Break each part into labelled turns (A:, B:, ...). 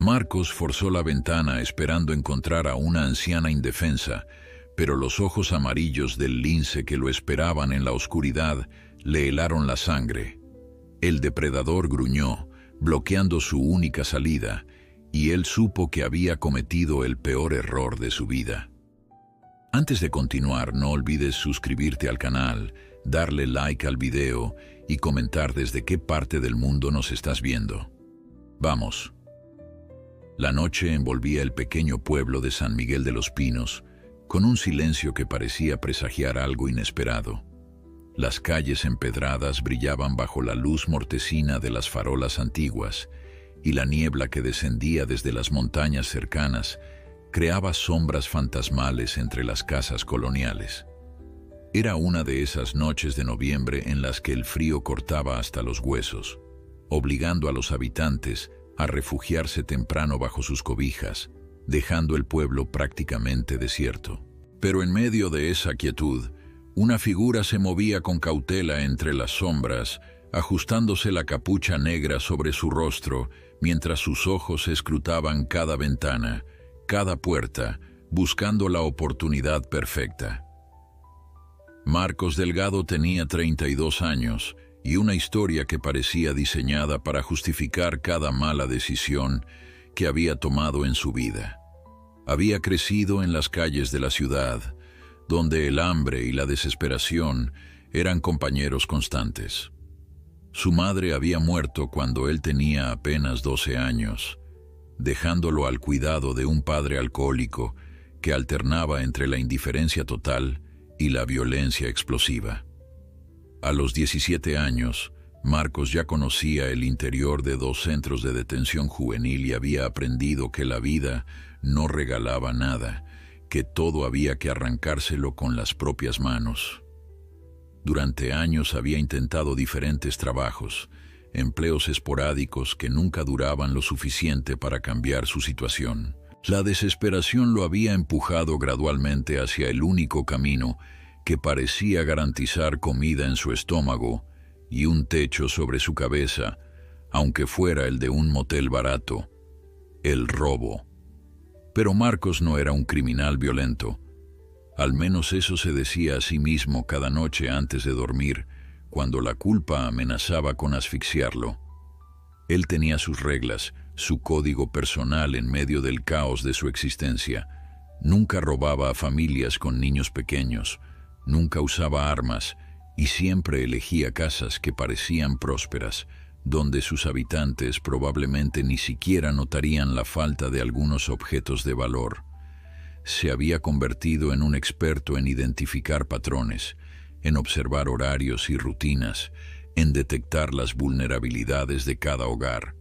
A: Marcos forzó la ventana esperando encontrar a una anciana indefensa, pero los ojos amarillos del lince que lo esperaban en la oscuridad le helaron la sangre. El depredador gruñó, bloqueando su única salida, y él supo que había cometido el peor error de su vida. Antes de continuar, no olvides suscribirte al canal, darle like al video y comentar desde qué parte del mundo nos estás viendo. ¡Vamos! La noche envolvía el pequeño pueblo de San Miguel de los Pinos, con un silencio que parecía presagiar algo inesperado. Las calles empedradas brillaban bajo la luz mortecina de las farolas antiguas, y la niebla que descendía desde las montañas cercanas creaba sombras fantasmales entre las casas coloniales. Era una de esas noches de noviembre en las que el frío cortaba hasta los huesos, obligando a los habitantes a refugiarse temprano bajo sus cobijas, dejando el pueblo prácticamente desierto. Pero en medio de esa quietud, una figura se movía con cautela entre las sombras, ajustándose la capucha negra sobre su rostro, mientras sus ojos escrutaban cada ventana, cada puerta, buscando la oportunidad perfecta. Marcos Delgado tenía 32 años y una historia que parecía diseñada para justificar cada mala decisión que había tomado en su vida. Había crecido en las calles de la ciudad, donde el hambre y la desesperación eran compañeros constantes. Su madre había muerto cuando él tenía apenas 12 años, dejándolo al cuidado de un padre alcohólico que alternaba entre la indiferencia total y la violencia explosiva. A los 17 años, Marcos ya conocía el interior de 2 centros de detención juvenil y había aprendido que la vida no regalaba nada, que todo había que arrancárselo con las propias manos. Durante años había intentado diferentes trabajos, empleos esporádicos que nunca duraban lo suficiente para cambiar su situación. La desesperación lo había empujado gradualmente hacia el único camino que parecía garantizar comida en su estómago y un techo sobre su cabeza, aunque fuera el de un motel barato: el robo. Pero Marcos no era un criminal violento. Al menos eso se decía a sí mismo cada noche antes de dormir, cuando la culpa amenazaba con asfixiarlo. Él tenía sus reglas, su código personal en medio del caos de su existencia. Nunca robaba a familias con niños pequeños, nunca usaba armas y siempre elegía casas que parecían prósperas, donde sus habitantes probablemente ni siquiera notarían la falta de algunos objetos de valor. Se había convertido en un experto en identificar patrones, en observar horarios y rutinas, en detectar las vulnerabilidades de cada hogar.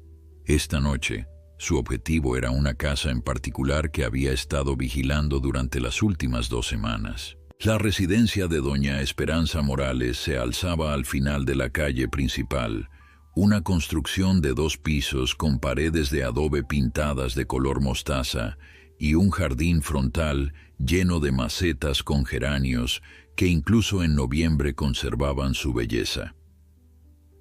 A: Esta noche, su objetivo era una casa en particular que había estado vigilando durante las últimas 2 semanas. La residencia de doña Esperanza Morales se alzaba al final de la calle principal, una construcción de 2 pisos con paredes de adobe pintadas de color mostaza y un jardín frontal lleno de macetas con geranios que incluso en noviembre conservaban su belleza.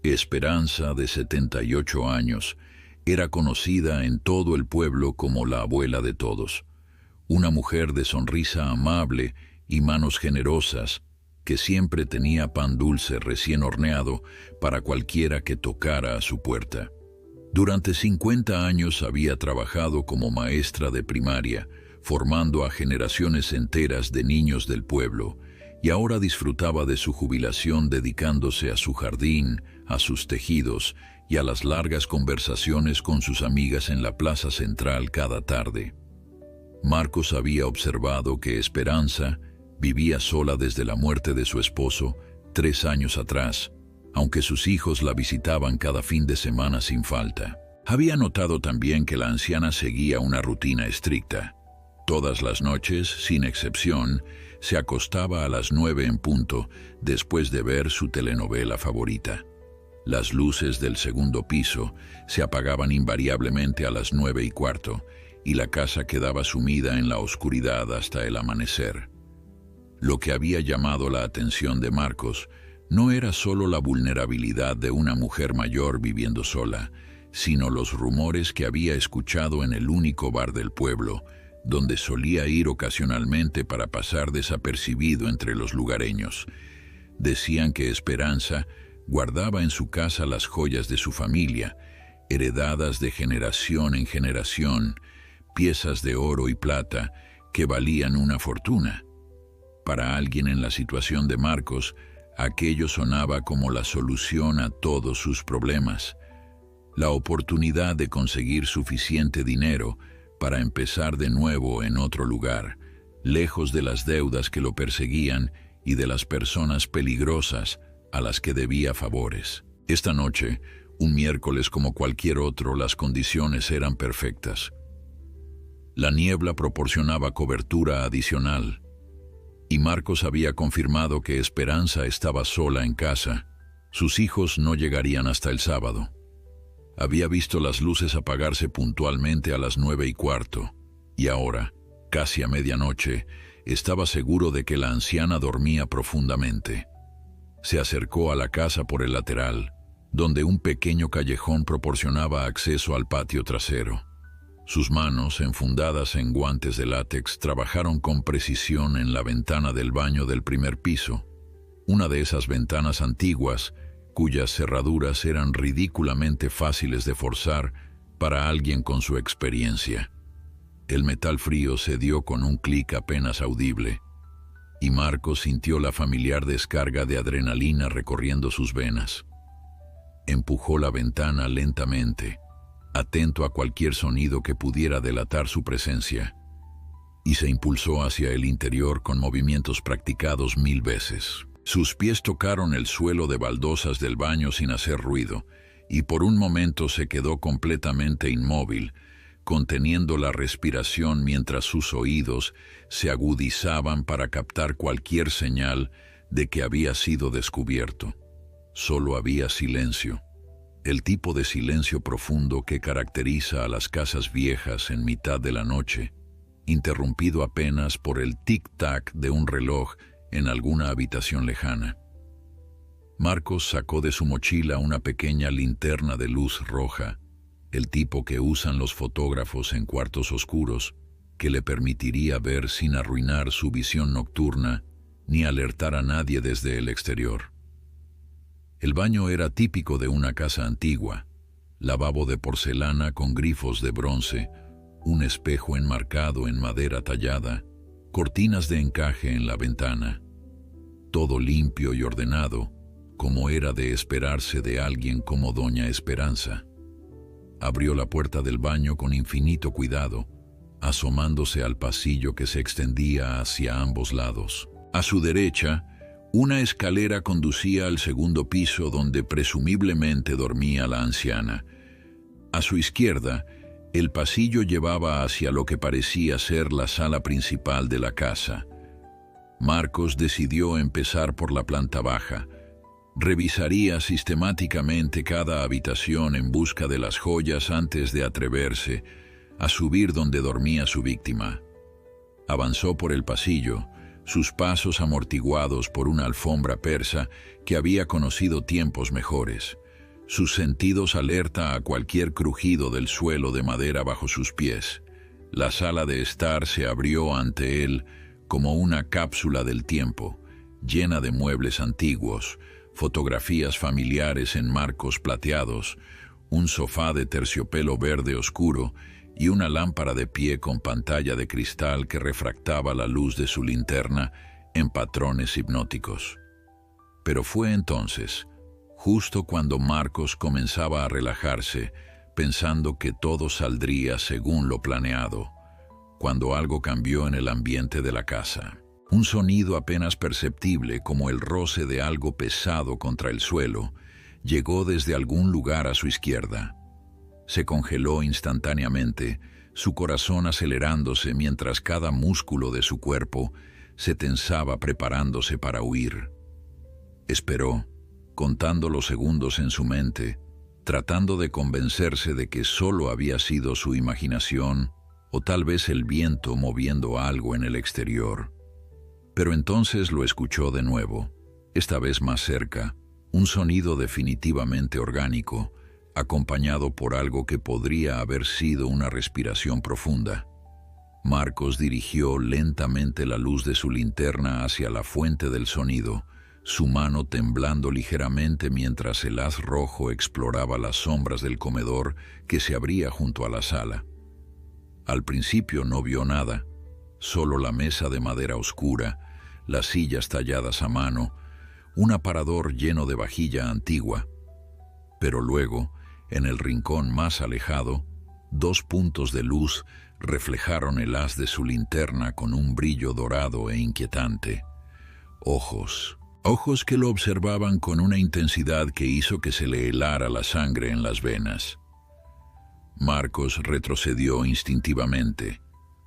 A: Esperanza, de 78 años, era conocida en todo el pueblo como la abuela de todos, una mujer de sonrisa amable y manos generosas, que siempre tenía pan dulce recién horneado para cualquiera que tocara a su puerta. Durante 50 años había trabajado como maestra de primaria, formando a generaciones enteras de niños del pueblo, y ahora disfrutaba de su jubilación dedicándose a su jardín, a sus tejidos y a las largas conversaciones con sus amigas en la plaza central cada tarde. Marcos había observado que Esperanza vivía sola desde la muerte de su esposo 3 años atrás, aunque sus hijos la visitaban cada fin de semana sin falta. Había notado también que la anciana seguía una rutina estricta. Todas las noches, sin excepción, se acostaba a las 9 en punto, después de ver su telenovela favorita. Las luces del segundo piso se apagaban invariablemente a las 9:15, y la casa quedaba sumida en la oscuridad hasta el amanecer. Lo que había llamado la atención de Marcos no era solo la vulnerabilidad de una mujer mayor viviendo sola, sino los rumores que había escuchado en el único bar del pueblo, donde solía ir ocasionalmente para pasar desapercibido entre los lugareños. Decían que Esperanza guardaba en su casa las joyas de su familia, heredadas de generación en generación, piezas de oro y plata que valían una fortuna. Para alguien en la situación de Marcos, aquello sonaba como la solución a todos sus problemas, la oportunidad de conseguir suficiente dinero para empezar de nuevo en otro lugar, lejos de las deudas que lo perseguían y de las personas peligrosas a las que debía favores. Esta noche, un miércoles como cualquier otro, las condiciones eran perfectas. La niebla proporcionaba cobertura adicional, y Marcos había confirmado que Esperanza estaba sola en casa. Sus hijos no llegarían hasta el sábado. Había visto las luces apagarse puntualmente a las 9:15, y ahora, casi a medianoche, estaba seguro de que la anciana dormía profundamente. Se acercó a la casa por el lateral, donde un pequeño callejón proporcionaba acceso al patio trasero. Sus manos, enfundadas en guantes de látex, trabajaron con precisión en la ventana del baño del primer piso, una de esas ventanas antiguas cuyas cerraduras eran ridículamente fáciles de forzar para alguien con su experiencia. El metal frío cedió con un clic apenas audible, y Marcos sintió la familiar descarga de adrenalina recorriendo sus venas. Empujó la ventana lentamente, atento a cualquier sonido que pudiera delatar su presencia, y se impulsó hacia el interior con movimientos practicados 1000 veces. Sus pies tocaron el suelo de baldosas del baño sin hacer ruido, y por un momento se quedó completamente inmóvil, conteniendo la respiración mientras sus oídos se agudizaban para captar cualquier señal de que había sido descubierto. Solo había silencio, el tipo de silencio profundo que caracteriza a las casas viejas en mitad de la noche, interrumpido apenas por el tic-tac de un reloj en alguna habitación lejana. Marcos sacó de su mochila una pequeña linterna de luz roja, el tipo que usan los fotógrafos en cuartos oscuros, que le permitiría ver sin arruinar su visión nocturna ni alertar a nadie desde el exterior. El baño era típico de una casa antigua: lavabo de porcelana con grifos de bronce, un espejo enmarcado en madera tallada, cortinas de encaje en la ventana. Todo limpio y ordenado, como era de esperarse de alguien como Doña Esperanza. Abrió la puerta del baño con infinito cuidado, asomándose al pasillo que se extendía hacia ambos lados. A su derecha, una escalera conducía al segundo piso donde presumiblemente dormía la anciana. A su izquierda, el pasillo llevaba hacia lo que parecía ser la sala principal de la casa. Marcos decidió empezar por la planta baja. Revisaría sistemáticamente cada habitación en busca de las joyas antes de atreverse a subir donde dormía su víctima. Avanzó por el pasillo, sus pasos amortiguados por una alfombra persa que había conocido tiempos mejores, sus sentidos alerta a cualquier crujido del suelo de madera bajo sus pies. La sala de estar se abrió ante él como una cápsula del tiempo, llena de muebles antiguos, fotografías familiares en marcos plateados, un sofá de terciopelo verde oscuro y una lámpara de pie con pantalla de cristal que refractaba la luz de su linterna en patrones hipnóticos. Pero fue entonces, justo cuando Marcos comenzaba a relajarse, pensando que todo saldría según lo planeado, cuando algo cambió en el ambiente de la casa. Un sonido apenas perceptible, como el roce de algo pesado contra el suelo, llegó desde algún lugar a su izquierda. Se congeló instantáneamente, su corazón acelerándose mientras cada músculo de su cuerpo se tensaba preparándose para huir. Esperó, contando los segundos en su mente, tratando de convencerse de que solo había sido su imaginación o tal vez el viento moviendo algo en el exterior. Pero entonces lo escuchó de nuevo, esta vez más cerca, un sonido definitivamente orgánico, acompañado por algo que podría haber sido una respiración profunda. Marcos dirigió lentamente la luz de su linterna hacia la fuente del sonido, su mano temblando ligeramente mientras el haz rojo exploraba las sombras del comedor que se abría junto a la sala. Al principio no vio nada, solo la mesa de madera oscura, las sillas talladas a mano, un aparador lleno de vajilla antigua. Pero luego, en el rincón más alejado, dos puntos de luz reflejaron el haz de su linterna con un brillo dorado e inquietante. Ojos que lo observaban con una intensidad que hizo que se le helara la sangre en las venas. Marcos retrocedió instintivamente,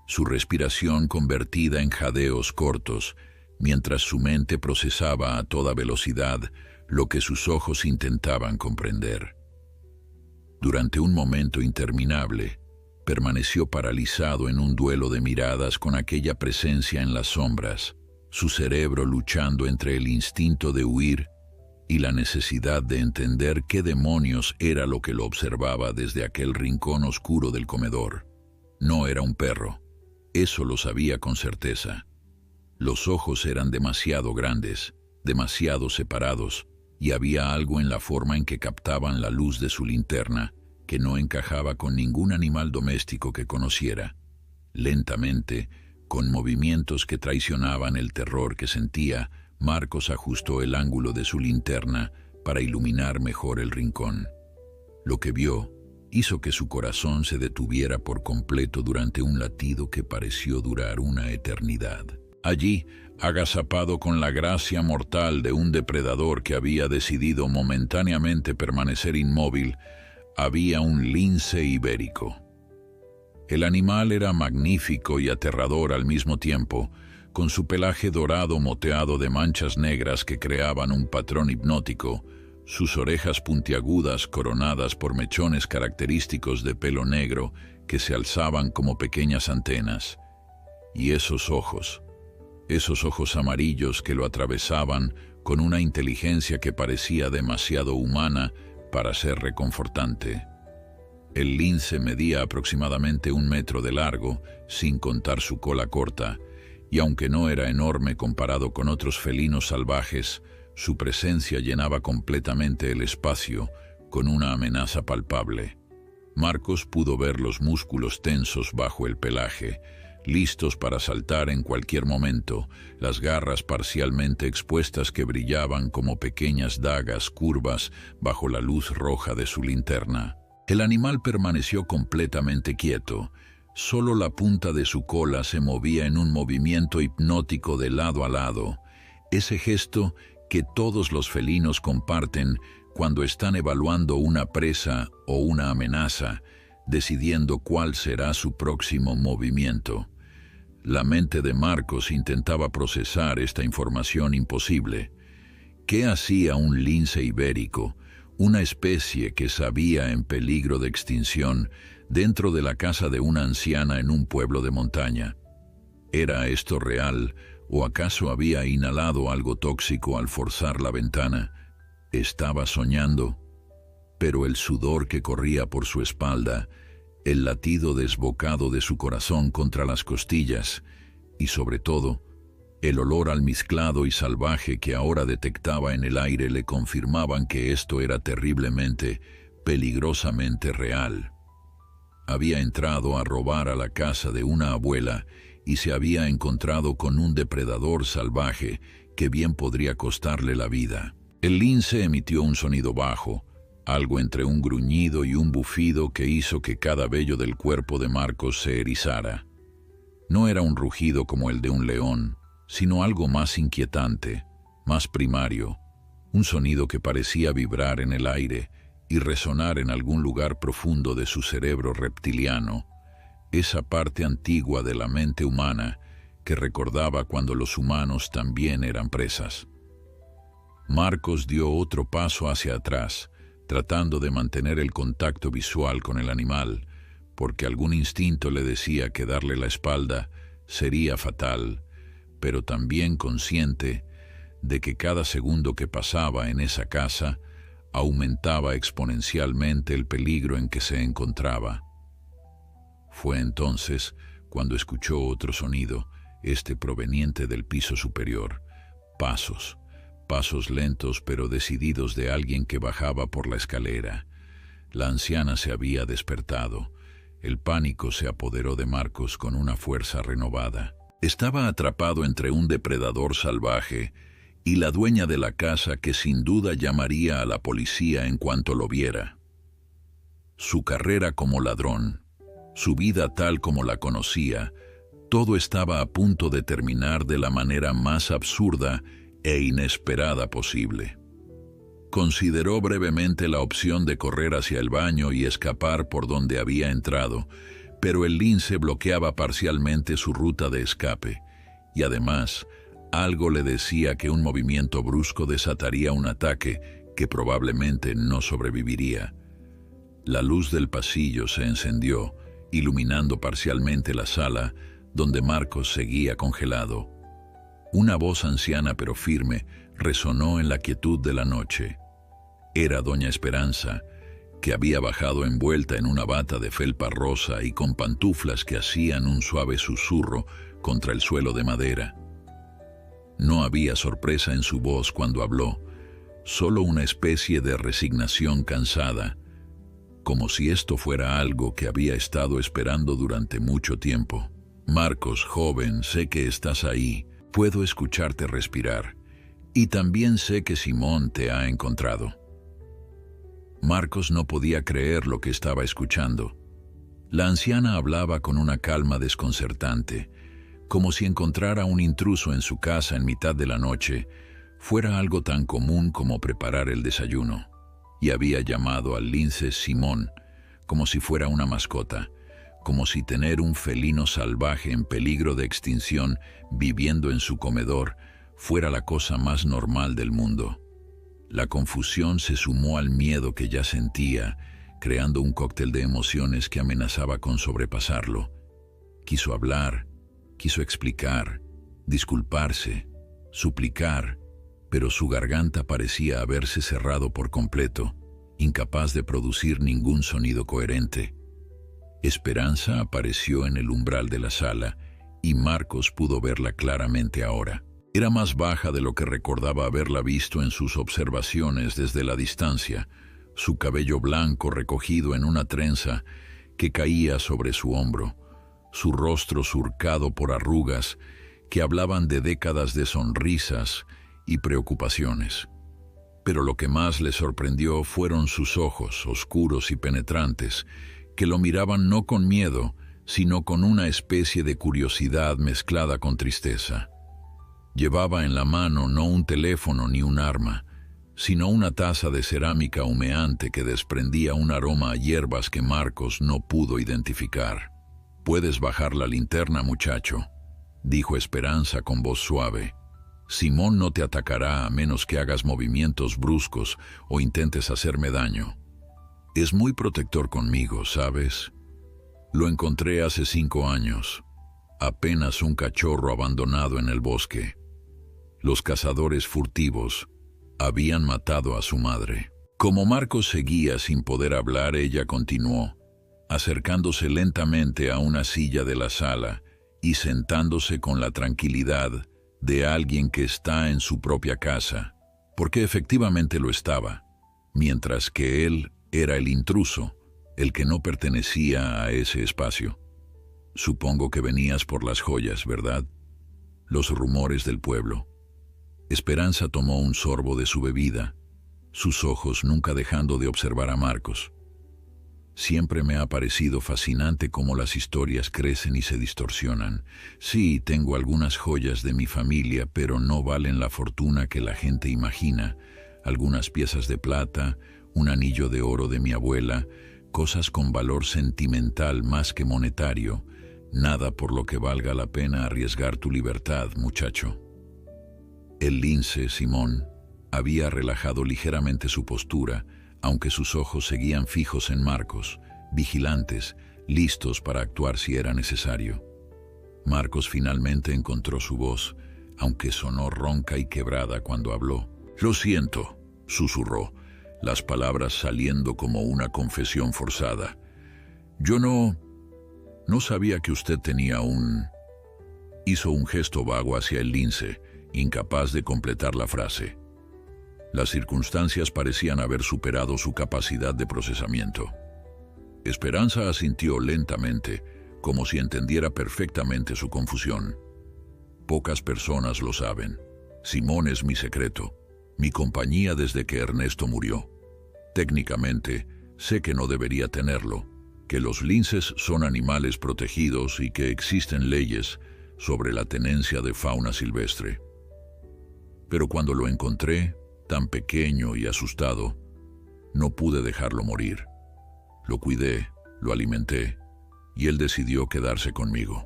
A: su respiración convertida en jadeos cortos, mientras su mente procesaba a toda velocidad lo que sus ojos intentaban comprender. Durante un momento interminable, permaneció paralizado en un duelo de miradas con aquella presencia en las sombras, su cerebro luchando entre el instinto de huir y la necesidad de entender qué demonios era lo que lo observaba desde aquel rincón oscuro del comedor. No era un perro, eso lo sabía con certeza. Los ojos eran demasiado grandes, demasiado separados, y había algo en la forma en que captaban la luz de su linterna que no encajaba con ningún animal doméstico que conociera. Lentamente, con movimientos que traicionaban el terror que sentía, Marcos ajustó el ángulo de su linterna para iluminar mejor el rincón. Lo que vio hizo que su corazón se detuviera por completo durante un latido que pareció durar una eternidad. Allí, agazapado con la gracia mortal de un depredador que había decidido momentáneamente permanecer inmóvil, había un lince ibérico. El animal era magnífico y aterrador al mismo tiempo, con su pelaje dorado moteado de manchas negras que creaban un patrón hipnótico, sus orejas puntiagudas coronadas por mechones característicos de pelo negro que se alzaban como pequeñas antenas, y esos ojos amarillos que lo atravesaban con una inteligencia que parecía demasiado humana para ser reconfortante. El lince medía aproximadamente 1 metro de largo, sin contar su cola corta, y aunque no era enorme comparado con otros felinos salvajes, su presencia llenaba completamente el espacio con una amenaza palpable. Marcos pudo ver los músculos tensos bajo el pelaje, listos para saltar en cualquier momento, las garras parcialmente expuestas que brillaban como pequeñas dagas curvas bajo la luz roja de su linterna. El animal permaneció completamente quieto. Solo la punta de su cola se movía en un movimiento hipnótico de lado a lado, ese gesto que todos los felinos comparten cuando están evaluando una presa o una amenaza, decidiendo cuál será su próximo movimiento. La mente de Marcos intentaba procesar esta información imposible. ¿Qué hacía un lince ibérico, una especie que sabía en peligro de extinción, dentro de la casa de una anciana en un pueblo de montaña? ¿Era esto real o acaso había inhalado algo tóxico al forzar la ventana? ¿Estaba soñando? Pero el sudor que corría por su espalda, el latido desbocado de su corazón contra las costillas y, sobre todo, el olor almizclado y salvaje que ahora detectaba en el aire le confirmaban que esto era terriblemente, peligrosamente real. Había entrado a robar a la casa de una abuela y se había encontrado con un depredador salvaje que bien podría costarle la vida. El lince emitió un sonido bajo, algo entre un gruñido y un bufido que hizo que cada vello del cuerpo de Marcos se erizara. No era un rugido como el de un león, sino algo más inquietante, más primario, un sonido que parecía vibrar en el aire y resonar en algún lugar profundo de su cerebro reptiliano, esa parte antigua de la mente humana que recordaba cuando los humanos también eran presas. Marcos dio otro paso hacia atrás, tratando de mantener el contacto visual con el animal, porque algún instinto le decía que darle la espalda sería fatal, pero también consciente de que cada segundo que pasaba en esa casa aumentaba exponencialmente el peligro en que se encontraba. Fue entonces cuando escuchó otro sonido, este proveniente del piso superior. Pasos lentos pero decididos de alguien que bajaba por la escalera. La anciana se había despertado. El pánico se apoderó de Marcos con una fuerza renovada. Estaba atrapado entre un depredador salvaje y la dueña de la casa que sin duda llamaría a la policía en cuanto lo viera. Su carrera como ladrón, su vida tal como la conocía, todo estaba a punto de terminar de la manera más absurda e inesperada posible. Consideró brevemente la opción de correr hacia el baño y escapar por donde había entrado, pero el lince bloqueaba parcialmente su ruta de escape, y además, algo le decía que un movimiento brusco desataría un ataque que probablemente no sobreviviría. La luz del pasillo se encendió, iluminando parcialmente la sala, donde Marcos seguía congelado. Una voz anciana pero firme resonó en la quietud de la noche. Era doña Esperanza, que había bajado envuelta en una bata de felpa rosa y con pantuflas que hacían un suave susurro contra el suelo de madera. No había sorpresa en su voz cuando habló, solo una especie de resignación cansada, como si esto fuera algo que había estado esperando durante mucho tiempo. Marcos, joven, sé que estás ahí, puedo escucharte respirar, y también sé que Simón te ha encontrado. Marcos no podía creer lo que estaba escuchando. La anciana hablaba con una calma desconcertante, como si encontrar a un intruso en su casa en mitad de la noche fuera algo tan común como preparar el desayuno, y había llamado al lince Simón, como si fuera una mascota, como si tener un felino salvaje en peligro de extinción viviendo en su comedor fuera la cosa más normal del mundo. La confusión se sumó al miedo que ya sentía, creando un cóctel de emociones que amenazaba con sobrepasarlo. Quiso hablar, quiso explicar, disculparse, suplicar, pero su garganta parecía haberse cerrado por completo, incapaz de producir ningún sonido coherente. Esperanza apareció en el umbral de la sala y Marcos pudo verla claramente ahora. Era más baja de lo que recordaba haberla visto en sus observaciones desde la distancia, su cabello blanco recogido en una trenza que caía sobre su hombro, su rostro surcado por arrugas que hablaban de décadas de sonrisas y preocupaciones. Pero lo que más le sorprendió fueron sus ojos, oscuros y penetrantes, que lo miraban no con miedo, sino con una especie de curiosidad mezclada con tristeza. Llevaba en la mano no un teléfono ni un arma, sino una taza de cerámica humeante que desprendía un aroma a hierbas que Marcos no pudo identificar. «Puedes bajar la linterna, muchacho», dijo Esperanza con voz suave. «Simón no te atacará a menos que hagas movimientos bruscos o intentes hacerme daño. Es muy protector conmigo, ¿sabes? Lo encontré hace 5 años, apenas un cachorro abandonado en el bosque. Los cazadores furtivos habían matado a su madre». Como Marcos seguía sin poder hablar, ella continuó, acercándose lentamente a una silla de la sala y sentándose con la tranquilidad de alguien que está en su propia casa, porque efectivamente lo estaba, mientras que él era el intruso, el que no pertenecía a ese espacio. «Supongo que venías por las joyas, ¿verdad? Los rumores del pueblo». Esperanza tomó un sorbo de su bebida, sus ojos nunca dejando de observar a Marcos. «Siempre me ha parecido fascinante cómo las historias crecen y se distorsionan. Sí, tengo algunas joyas de mi familia, pero no valen la fortuna que la gente imagina. Algunas piezas de plata, un anillo de oro de mi abuela, cosas con valor sentimental más que monetario. Nada por lo que valga la pena arriesgar tu libertad, muchacho». El lince, Simón, había relajado ligeramente su postura, aunque sus ojos seguían fijos en Marcos, vigilantes, listos para actuar si era necesario. Marcos finalmente encontró su voz, aunque sonó ronca y quebrada cuando habló. «Lo siento», susurró. las palabras saliendo como una confesión forzada. Yo no sabía que usted tenía un... Hizo un gesto vago hacia el lince, incapaz de completar la frase. Las circunstancias parecían haber superado su capacidad de procesamiento. Esperanza asintió lentamente, como si entendiera perfectamente su confusión. Pocas personas lo saben. Simón es mi secreto, mi compañía desde que Ernesto murió. Técnicamente, sé que no debería tenerlo, que los linces son animales protegidos y que existen leyes sobre la tenencia de fauna silvestre. Pero cuando lo encontré, tan pequeño y asustado, no pude dejarlo morir. Lo cuidé, lo alimenté, y él decidió quedarse conmigo.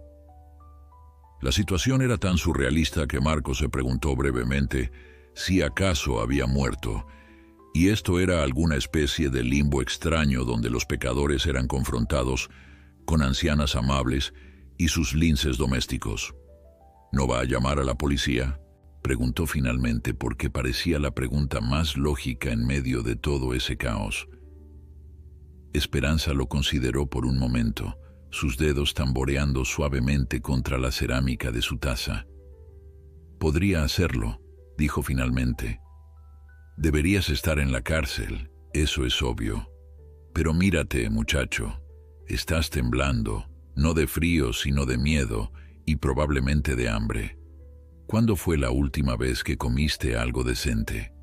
A: La situación era tan surrealista que Marcos se preguntó brevemente si acaso había muerto, y esto era alguna especie de limbo extraño donde los pecadores eran confrontados con ancianas amables y sus linces domésticos. ¿No va a llamar a la policía?, preguntó finalmente, porque parecía la pregunta más lógica en medio de todo ese caos. Esperanza lo consideró por un momento, sus dedos tamboreando suavemente contra la cerámica de su taza. «Podría hacerlo», dijo finalmente. «Deberías estar en la cárcel, eso es obvio. Pero mírate, muchacho, estás temblando, no de frío, sino de miedo y probablemente de hambre. ¿Cuándo fue la última vez que comiste algo decente?».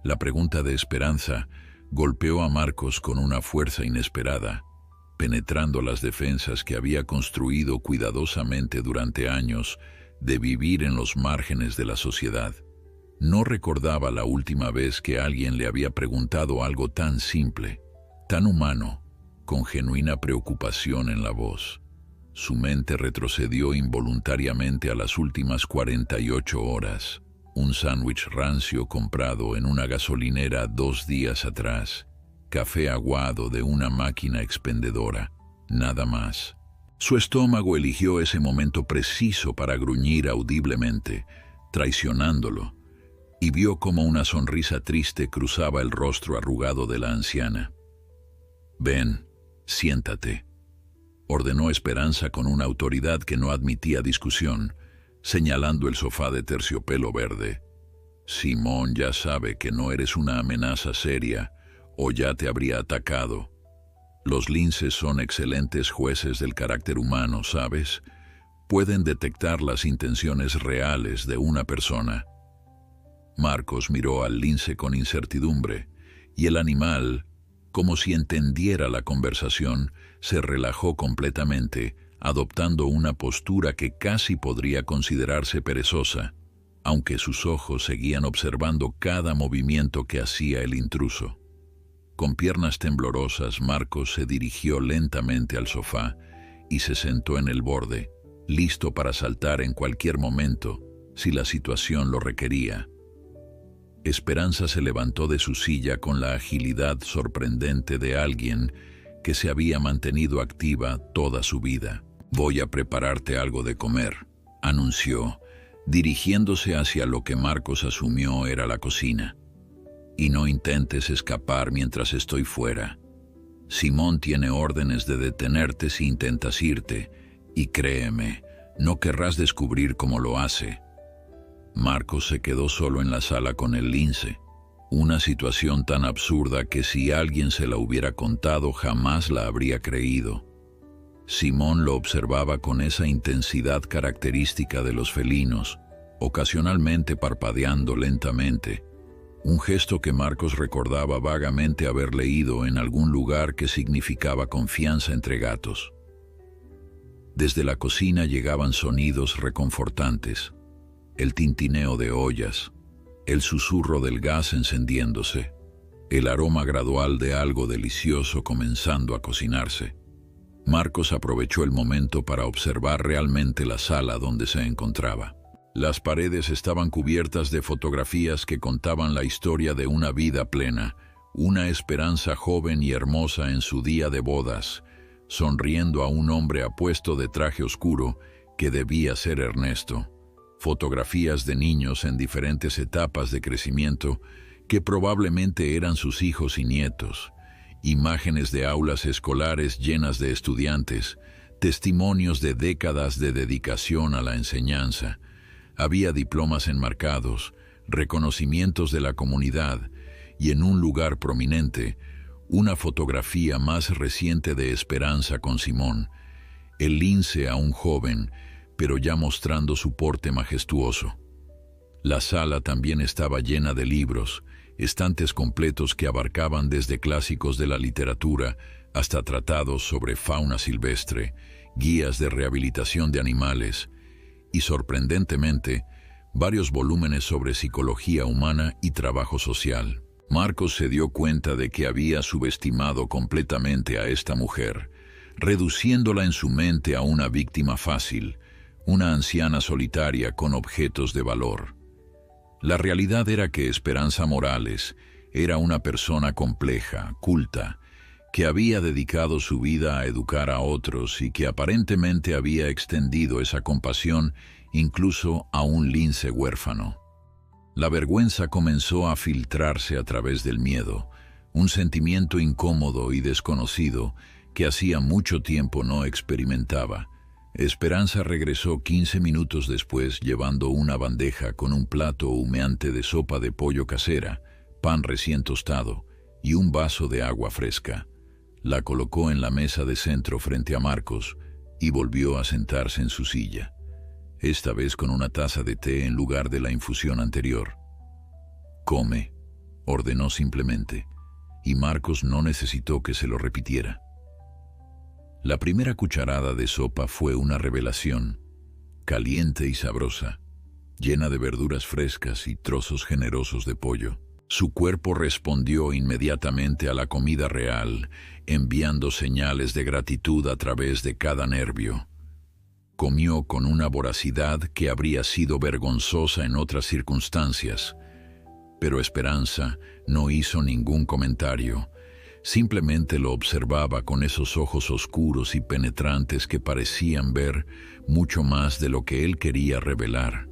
A: La pregunta de Esperanza golpeó a Marcos con una fuerza inesperada, penetrando las defensas que había construido cuidadosamente durante años de vivir en los márgenes de la sociedad. No recordaba la última vez que alguien le había preguntado algo tan simple, tan humano, con genuina preocupación en la voz. Su mente retrocedió involuntariamente a las últimas 48 horas. Un sándwich rancio comprado en una gasolinera 2 días atrás. Café aguado de una máquina expendedora. Nada más. Su estómago eligió ese momento preciso para gruñir audiblemente, traicionándolo, y vio cómo una sonrisa triste cruzaba el rostro arrugado de la anciana. «Ven, siéntate», ordenó Esperanza con una autoridad que no admitía discusión, señalando el sofá de terciopelo verde. «Simón ya sabe que no eres una amenaza seria, o ya te habría atacado. Los linces son excelentes jueces del carácter humano, ¿sabes? Pueden detectar las intenciones reales de una persona». Marcos miró al lince con incertidumbre, y el animal, como si entendiera la conversación, se relajó completamente, adoptando una postura que casi podría considerarse perezosa, aunque sus ojos seguían observando cada movimiento que hacía el intruso. Con piernas temblorosas, Marcos se dirigió lentamente al sofá y se sentó en el borde, listo para saltar en cualquier momento, si la situación lo requería. Esperanza se levantó de su silla con la agilidad sorprendente de alguien que se había mantenido activa toda su vida. «Voy a prepararte algo de comer», anunció, dirigiéndose hacia lo que Marcos asumió era la cocina. «Y no intentes escapar mientras estoy fuera. Simón tiene órdenes de detenerte si intentas irte, y créeme, no querrás descubrir cómo lo hace». Marcos se quedó solo en la sala con el lince, una situación tan absurda que si alguien se la hubiera contado jamás la habría creído. Simón lo observaba con esa intensidad característica de los felinos, ocasionalmente parpadeando lentamente, un gesto que Marcos recordaba vagamente haber leído en algún lugar que significaba confianza entre gatos. Desde la cocina llegaban sonidos reconfortantes, el tintineo de ollas, el susurro del gas encendiéndose, el aroma gradual de algo delicioso comenzando a cocinarse. Marcos aprovechó el momento para observar realmente la sala donde se encontraba. Las paredes estaban cubiertas de fotografías que contaban la historia de una vida plena, una Esperanza joven y hermosa en su día de bodas, sonriendo a un hombre apuesto de traje oscuro que debía ser Ernesto. Fotografías de niños en diferentes etapas de crecimiento que probablemente eran sus hijos y nietos, imágenes de aulas escolares llenas de estudiantes, testimonios de décadas de dedicación a la enseñanza. Había diplomas enmarcados, reconocimientos de la comunidad y, en un lugar prominente, una fotografía más reciente de Esperanza con Simón, el lince aún joven, pero ya mostrando su porte majestuoso. La sala también estaba llena de libros, estantes completos que abarcaban desde clásicos de la literatura hasta tratados sobre fauna silvestre, guías de rehabilitación de animales y, sorprendentemente, varios volúmenes sobre psicología humana y trabajo social. Marcos se dio cuenta de que había subestimado completamente a esta mujer, reduciéndola en su mente a una víctima fácil, una anciana solitaria con objetos de valor. La realidad era que Esperanza Morales era una persona compleja, culta, que había dedicado su vida a educar a otros y que aparentemente había extendido esa compasión incluso a un lince huérfano. La vergüenza comenzó a filtrarse a través del miedo, un sentimiento incómodo y desconocido que hacía mucho tiempo no experimentaba. Esperanza regresó 15 minutos después llevando una bandeja con un plato humeante de sopa de pollo casera, pan recién tostado y un vaso de agua fresca. La colocó en la mesa de centro frente a Marcos y volvió a sentarse en su silla, esta vez con una taza de té en lugar de la infusión anterior. «Come», ordenó simplemente, y Marcos no necesitó que se lo repitiera. La primera cucharada de sopa fue una revelación, caliente y sabrosa, llena de verduras frescas y trozos generosos de pollo. Su cuerpo respondió inmediatamente a la comida real, enviando señales de gratitud a través de cada nervio. Comió con una voracidad que habría sido vergonzosa en otras circunstancias, pero Esperanza no hizo ningún comentario. Simplemente lo observaba con esos ojos oscuros y penetrantes que parecían ver mucho más de lo que él quería revelar.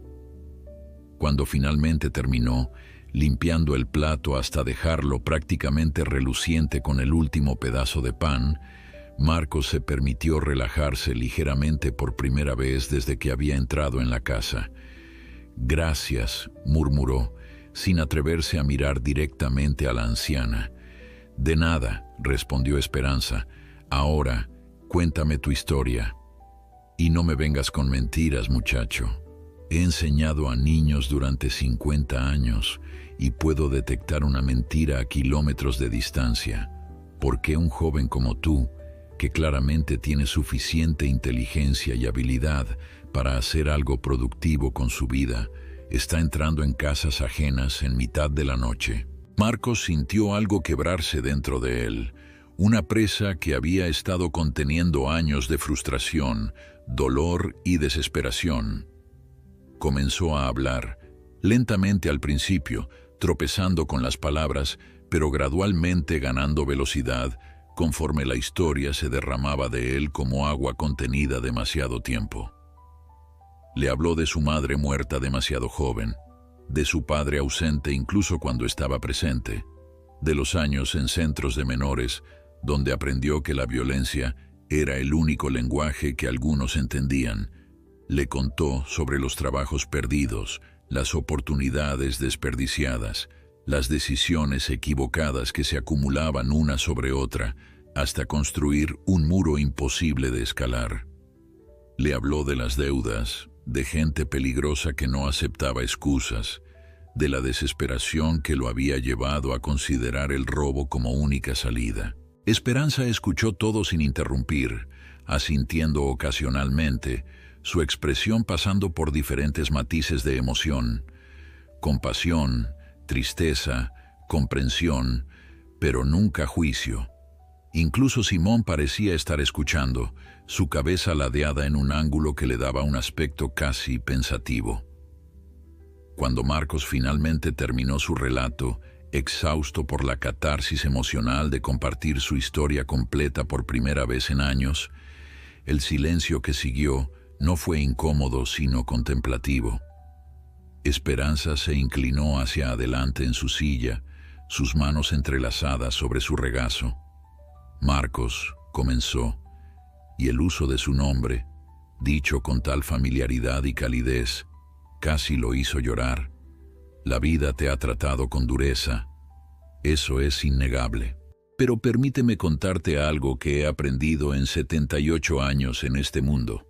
A: Cuando finalmente terminó, limpiando el plato hasta dejarlo prácticamente reluciente con el último pedazo de pan, Marcos se permitió relajarse ligeramente por primera vez desde que había entrado en la casa. «Gracias», murmuró, sin atreverse a mirar directamente a la anciana. «De nada», respondió Esperanza. «Ahora, cuéntame tu historia. Y no me vengas con mentiras, muchacho. He enseñado a niños durante 50 años y puedo detectar una mentira a kilómetros de distancia. ¿Por qué un joven como tú, que claramente tiene suficiente inteligencia y habilidad para hacer algo productivo con su vida, está entrando en casas ajenas en mitad de la noche?» Marcos sintió algo quebrarse dentro de él, una presa que había estado conteniendo años de frustración, dolor y desesperación. Comenzó a hablar, lentamente al principio, tropezando con las palabras, pero gradualmente ganando velocidad, conforme la historia se derramaba de él como agua contenida demasiado tiempo. Le habló de su madre muerta demasiado joven, de su padre ausente incluso cuando estaba presente, de los años en centros de menores, donde aprendió que la violencia era el único lenguaje que algunos entendían. Le contó sobre los trabajos perdidos, las oportunidades desperdiciadas, las decisiones equivocadas que se acumulaban una sobre otra, hasta construir un muro imposible de escalar. Le habló de las deudas, de gente peligrosa que no aceptaba excusas, de la desesperación que lo había llevado a considerar el robo como única salida. Esperanza escuchó todo sin interrumpir, asintiendo ocasionalmente, su expresión pasando por diferentes matices de emoción: compasión, tristeza, comprensión, pero nunca juicio. Incluso Simón parecía estar escuchando, su cabeza ladeada en un ángulo que le daba un aspecto casi pensativo. Cuando Marcos finalmente terminó su relato, exhausto por la catarsis emocional de compartir su historia completa por primera vez en años, el silencio que siguió no fue incómodo sino contemplativo. Esperanza se inclinó hacia adelante en su silla, sus manos entrelazadas sobre su regazo. Marcos comenzó, y el uso de su nombre, dicho con tal familiaridad y calidez, casi lo hizo llorar. La vida te ha tratado con dureza. Eso es innegable. Pero permíteme contarte algo que he aprendido en 78 años en este mundo.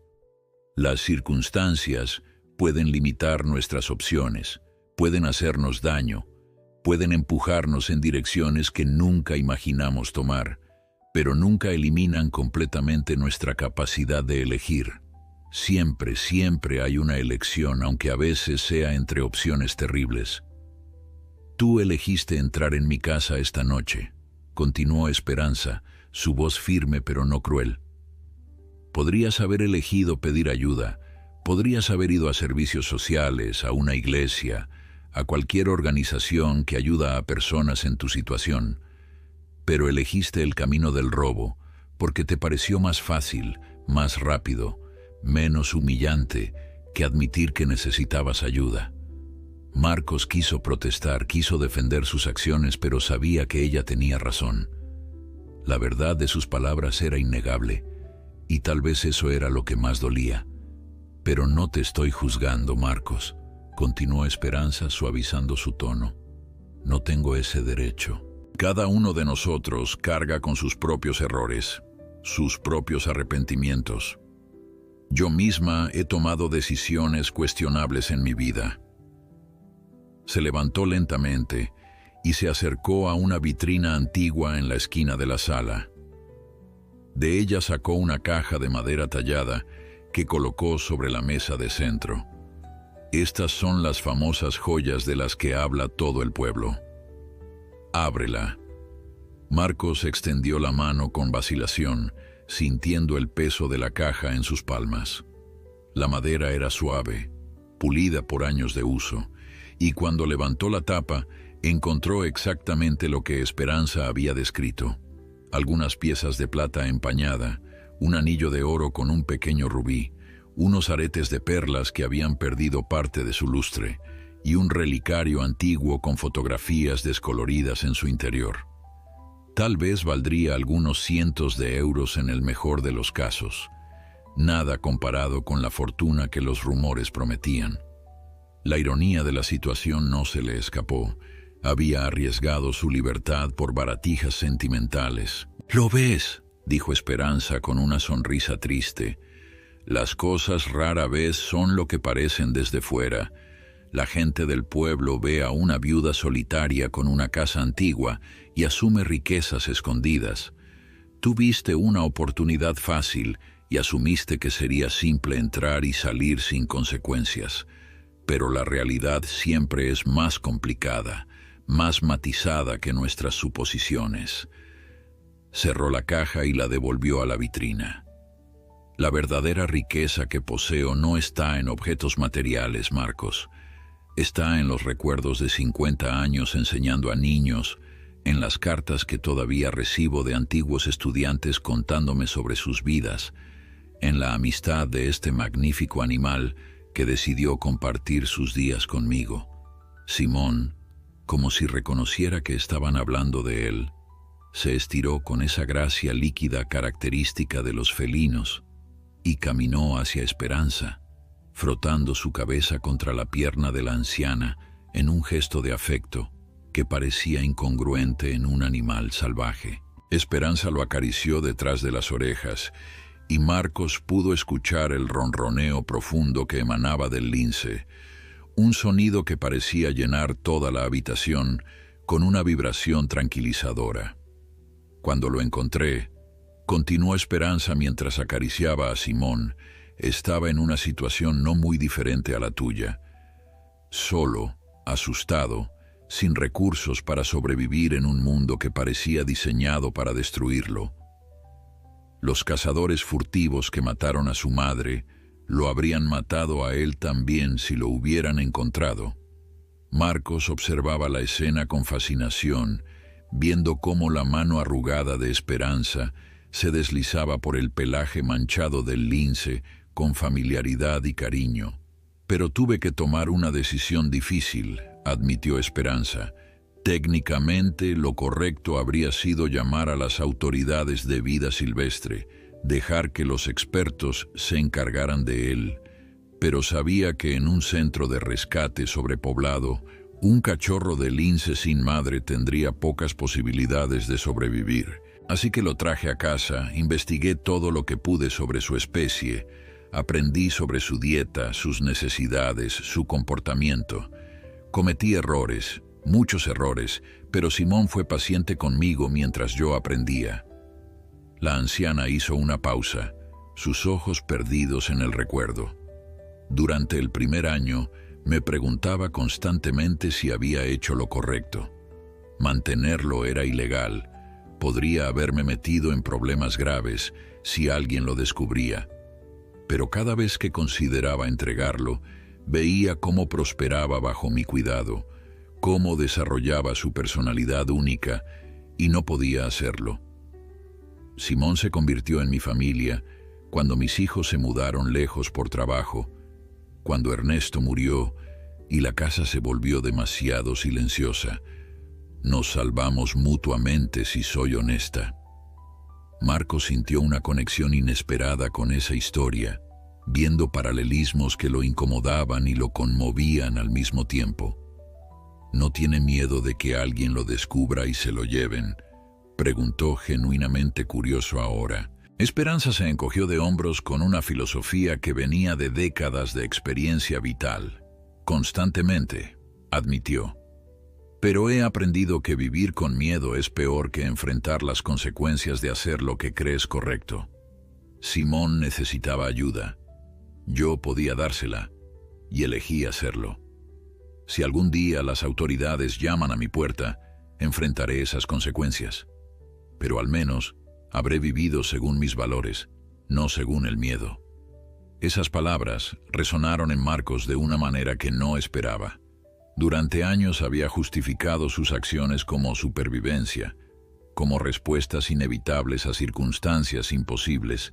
A: Las circunstancias pueden limitar nuestras opciones, pueden hacernos daño, pueden empujarnos en direcciones que nunca imaginamos tomar, pero nunca eliminan completamente nuestra capacidad de elegir. Siempre, siempre hay una elección, aunque a veces sea entre opciones terribles. Tú elegiste entrar en mi casa esta noche, continuó Esperanza, su voz firme pero no cruel. Podrías haber elegido pedir ayuda, podrías haber ido a servicios sociales, a una iglesia, a cualquier organización que ayuda a personas en tu situación, pero elegiste el camino del robo porque te pareció más fácil, más rápido, menos humillante que admitir que necesitabas ayuda. Marcos quiso protestar, quiso defender sus acciones, pero sabía que ella tenía razón. La verdad de sus palabras era innegable, y tal vez eso era lo que más dolía. Pero no te estoy juzgando, Marcos, continuó Esperanza suavizando su tono. No tengo ese derecho. Cada uno de nosotros carga con sus propios errores, sus propios arrepentimientos. Yo misma he tomado decisiones cuestionables en mi vida. Se levantó lentamente y se acercó a una vitrina antigua en la esquina de la sala. De ella sacó una caja de madera tallada que colocó sobre la mesa de centro. Estas son las famosas joyas de las que habla todo el pueblo. Ábrela. Marcos extendió la mano con vacilación, sintiendo el peso de la caja en sus palmas. La madera era suave, pulida por años de uso, y cuando levantó la tapa, encontró exactamente lo que Esperanza había descrito. Algunas piezas de plata empañada, un anillo de oro con un pequeño rubí, unos aretes de perlas que habían perdido parte de su lustre, y un relicario antiguo con fotografías descoloridas en su interior. Tal vez valdría algunos cientos de euros en el mejor de los casos, nada comparado con la fortuna que los rumores prometían. La ironía de la situación no se le escapó. Había arriesgado su libertad por baratijas sentimentales. «¿Lo ves?», dijo Esperanza con una sonrisa triste. «Las cosas rara vez son lo que parecen desde fuera. La gente del pueblo ve a una viuda solitaria con una casa antigua y asume riquezas escondidas. Tú viste una oportunidad fácil y asumiste que sería simple entrar y salir sin consecuencias. Pero la realidad siempre es más complicada, más matizada que nuestras suposiciones». Cerró la caja y la devolvió a la vitrina. «La verdadera riqueza que poseo no está en objetos materiales, Marcos. Está en los recuerdos de 50 años enseñando a niños, en las cartas que todavía recibo de antiguos estudiantes contándome sobre sus vidas, en la amistad de este magnífico animal que decidió compartir sus días conmigo». Simón, como si reconociera que estaban hablando de él, se estiró con esa gracia líquida característica de los felinos y caminó hacia Esperanza, frotando su cabeza contra la pierna de la anciana en un gesto de afecto que parecía incongruente en un animal salvaje. Esperanza lo acarició detrás de las orejas y Marcos pudo escuchar el ronroneo profundo que emanaba del lince, un sonido que parecía llenar toda la habitación con una vibración tranquilizadora. Cuando lo encontré, continuó Esperanza mientras acariciaba a Simón, estaba en una situación no muy diferente a la tuya. Solo, asustado, sin recursos para sobrevivir en un mundo que parecía diseñado para destruirlo. Los cazadores furtivos que mataron a su madre lo habrían matado a él también si lo hubieran encontrado. Marcos observaba la escena con fascinación, viendo cómo la mano arrugada de Esperanza se deslizaba por el pelaje manchado del lince con familiaridad y cariño. Pero tuve que tomar una decisión difícil, admitió Esperanza. Técnicamente, lo correcto habría sido llamar a las autoridades de vida silvestre, dejar que los expertos se encargaran de él. Pero sabía que en un centro de rescate sobrepoblado, un cachorro de lince sin madre tendría pocas posibilidades de sobrevivir. Así que lo traje a casa, investigué todo lo que pude sobre su especie, aprendí sobre su dieta, sus necesidades, su comportamiento. Cometí errores, muchos errores, pero Simón fue paciente conmigo mientras yo aprendía. La anciana hizo una pausa, sus ojos perdidos en el recuerdo. Durante el primer año, me preguntaba constantemente si había hecho lo correcto. Mantenerlo era ilegal. Podría haberme metido en problemas graves si alguien lo descubría. Pero cada vez que consideraba entregarlo, veía cómo prosperaba bajo mi cuidado, cómo desarrollaba su personalidad única, y no podía hacerlo. Simón se convirtió en mi familia cuando mis hijos se mudaron lejos por trabajo, cuando Ernesto murió y la casa se volvió demasiado silenciosa. Nos salvamos mutuamente, si soy honesta. Marcos sintió una conexión inesperada con esa historia, viendo paralelismos que lo incomodaban y lo conmovían al mismo tiempo. ¿No tiene miedo de que alguien lo descubra y se lo lleven?, preguntó genuinamente curioso ahora. Esperanza se encogió de hombros con una filosofía que venía de décadas de experiencia vital. Constantemente, admitió. Pero he aprendido que vivir con miedo es peor que enfrentar las consecuencias de hacer lo que crees correcto. Simón necesitaba ayuda. Yo podía dársela, y elegí hacerlo. Si algún día las autoridades llaman a mi puerta, enfrentaré esas consecuencias. Pero al menos habré vivido según mis valores, no según el miedo. Esas palabras resonaron en Marcos de una manera que no esperaba. Durante años había justificado sus acciones como supervivencia, como respuestas inevitables a circunstancias imposibles,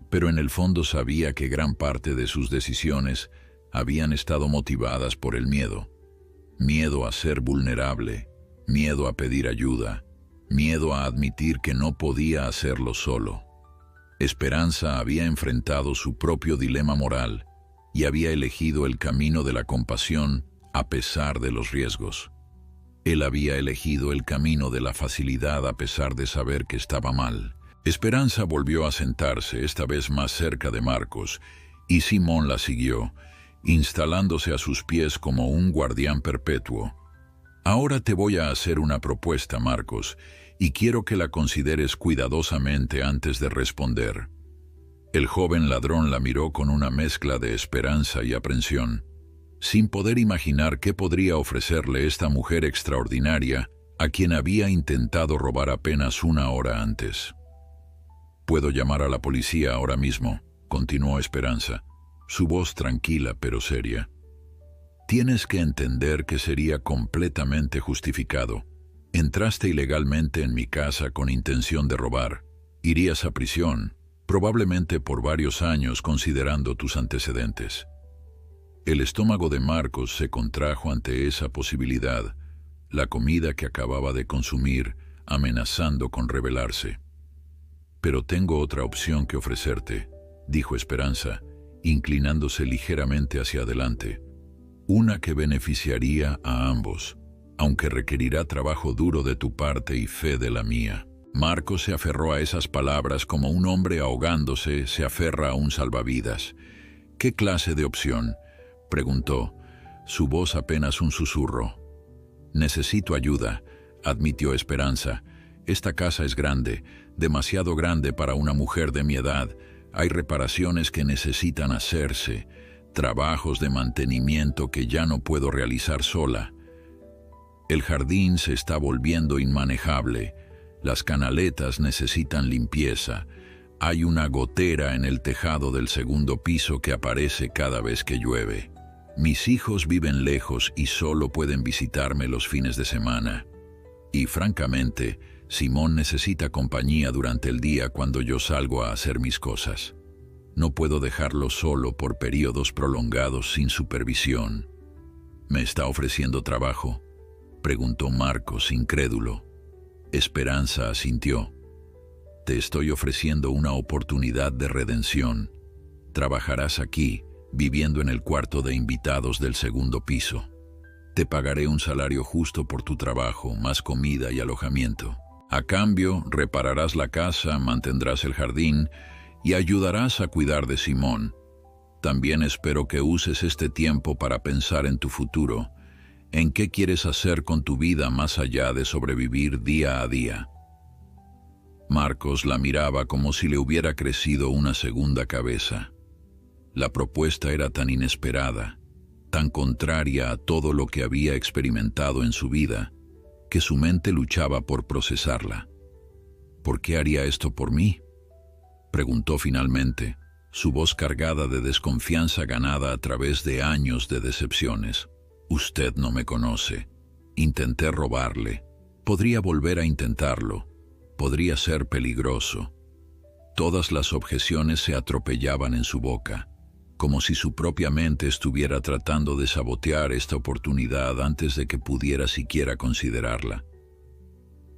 A: pero en el fondo sabía que gran parte de sus decisiones habían estado motivadas por el miedo. Miedo a ser vulnerable, miedo a pedir ayuda, miedo a admitir que no podía hacerlo solo. Esperanza había enfrentado su propio dilema moral y había elegido el camino de la compasión a pesar de los riesgos. Él había elegido el camino de la facilidad a pesar de saber que estaba mal. Esperanza volvió a sentarse, esta vez más cerca de Marcos, y Simón la siguió, instalándose a sus pies como un guardián perpetuo. Ahora te voy a hacer una propuesta, Marcos, y quiero que la consideres cuidadosamente antes de responder. El joven ladrón la miró con una mezcla de esperanza y aprensión, sin poder imaginar qué podría ofrecerle esta mujer extraordinaria a quien había intentado robar apenas una hora antes. «Puedo llamar a la policía ahora mismo», continuó Esperanza, su voz tranquila pero seria. «Tienes que entender que sería completamente justificado. Entraste ilegalmente en mi casa con intención de robar. Irías a prisión, probablemente por varios años considerando tus antecedentes». El estómago de Marcos se contrajo ante esa posibilidad, la comida que acababa de consumir amenazando con revelarse. «Pero tengo otra opción que ofrecerte», dijo Esperanza, inclinándose ligeramente hacia adelante. «Una que beneficiaría a ambos, aunque requerirá trabajo duro de tu parte y fe de la mía». Marcos se aferró a esas palabras como un hombre ahogándose se aferra a un salvavidas. «¿Qué clase de opción?», preguntó, su voz apenas un susurro. «Necesito ayuda», admitió Esperanza. «Esta casa es grande, demasiado grande para una mujer de mi edad. Hay reparaciones que necesitan hacerse, trabajos de mantenimiento que ya no puedo realizar sola. El jardín se está volviendo inmanejable, las canaletas necesitan limpieza, hay una gotera en el tejado del segundo piso que aparece cada vez que llueve. Mis hijos viven lejos y solo pueden visitarme los fines de semana. Y francamente, Simón necesita compañía durante el día cuando yo salgo a hacer mis cosas». No puedo dejarlo solo por periodos prolongados sin supervisión. ¿Me está ofreciendo trabajo?, preguntó Marcos, incrédulo. Esperanza asintió. Te estoy ofreciendo una oportunidad de redención. Trabajarás aquí, viviendo en el cuarto de invitados del segundo piso. Te pagaré un salario justo por tu trabajo, más comida y alojamiento. A cambio, repararás la casa, mantendrás el jardín y ayudarás a cuidar de Simón. También espero que uses este tiempo para pensar en tu futuro, en qué quieres hacer con tu vida más allá de sobrevivir día a día. Marcos la miraba como si le hubiera crecido una segunda cabeza. La propuesta era tan inesperada, tan contraria a todo lo que había experimentado en su vida, que su mente luchaba por procesarla. ¿Por qué haría esto por mí?, preguntó finalmente, su voz cargada de desconfianza ganada a través de años de decepciones. Usted no me conoce. Intenté robarle. Podría volver a intentarlo. Podría ser peligroso. Todas las objeciones se atropellaban en su boca, como si su propia mente estuviera tratando de sabotear esta oportunidad antes de que pudiera siquiera considerarla.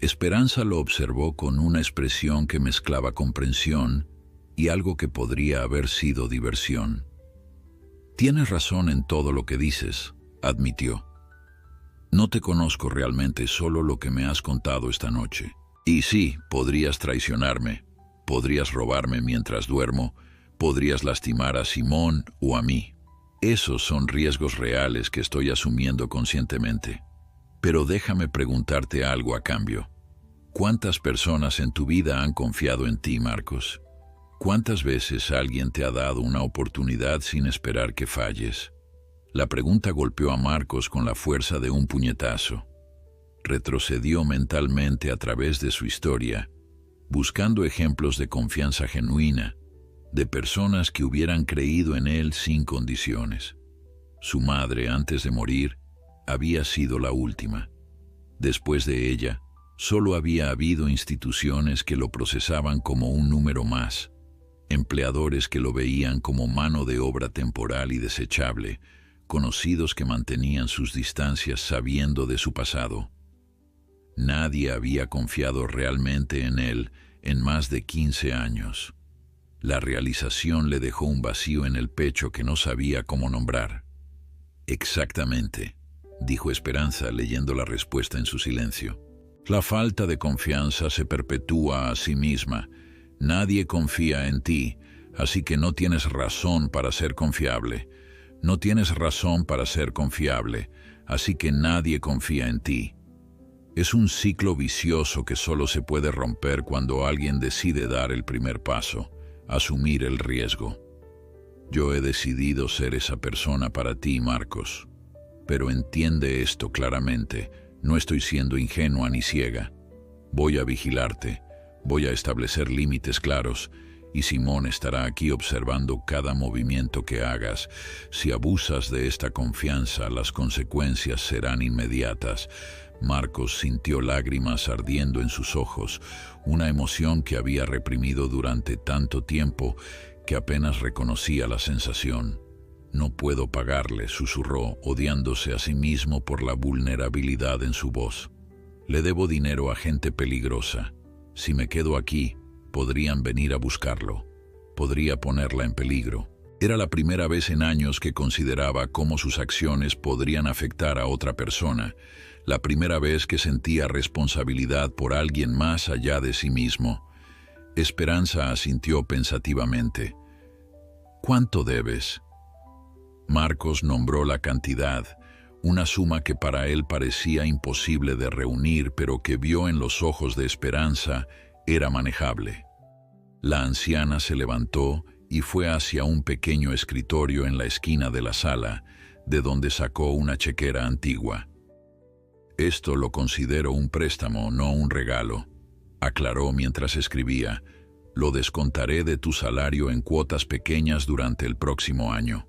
A: Esperanza lo observó con una expresión que mezclaba comprensión y algo que podría haber sido diversión. Tienes razón en todo lo que dices, admitió. No te conozco realmente, solo lo que me has contado esta noche. Y sí, podrías traicionarme, podrías robarme mientras duermo, podrías lastimar a Simón o a mí. Esos son riesgos reales que estoy asumiendo conscientemente. Pero déjame preguntarte algo a cambio. ¿Cuántas personas en tu vida han confiado en ti, Marcos? ¿Cuántas veces alguien te ha dado una oportunidad sin esperar que falles? La pregunta golpeó a Marcos con la fuerza de un puñetazo. Retrocedió mentalmente a través de su historia, buscando ejemplos de confianza genuina, de personas que hubieran creído en él sin condiciones. Su madre, antes de morir, había sido la última. Después de ella, solo había habido instituciones que lo procesaban como un número más, empleadores que lo veían como mano de obra temporal y desechable, conocidos que mantenían sus distancias sabiendo de su pasado. Nadie había confiado realmente en él en más de 15 años. La realización le dejó un vacío en el pecho que no sabía cómo nombrar. Exactamente, dijo Esperanza, leyendo la respuesta en su silencio. La falta de confianza se perpetúa a sí misma. Nadie confía en ti, así que no tienes razón para ser confiable. No tienes razón para ser confiable, así que nadie confía en ti. Es un ciclo vicioso que solo se puede romper cuando alguien decide dar el primer paso, asumir el riesgo. Yo he decidido ser esa persona para ti, Marcos. Pero entiende esto claramente, no estoy siendo ingenua ni ciega. Voy a vigilarte, voy a establecer límites claros, y Simón estará aquí observando cada movimiento que hagas. Si abusas de esta confianza, las consecuencias serán inmediatas. Marcos sintió lágrimas ardiendo en sus ojos, una emoción que había reprimido durante tanto tiempo que apenas reconocía la sensación. No puedo pagarle, susurró, odiándose a sí mismo por la vulnerabilidad en su voz. Le debo dinero a gente peligrosa. Si me quedo aquí, podrían venir a buscarlo. Podría ponerla en peligro. Era la primera vez en años que consideraba cómo sus acciones podrían afectar a otra persona. La primera vez que sentía responsabilidad por alguien más allá de sí mismo. Esperanza asintió pensativamente. ¿Cuánto debes? Marcos nombró la cantidad, una suma que para él parecía imposible de reunir, pero que vio en los ojos de Esperanza era manejable. La anciana se levantó y fue hacia un pequeño escritorio en la esquina de la sala, de donde sacó una chequera antigua. Esto lo considero un préstamo, no un regalo, aclaró mientras escribía. Lo descontaré de tu salario en cuotas pequeñas durante el próximo año.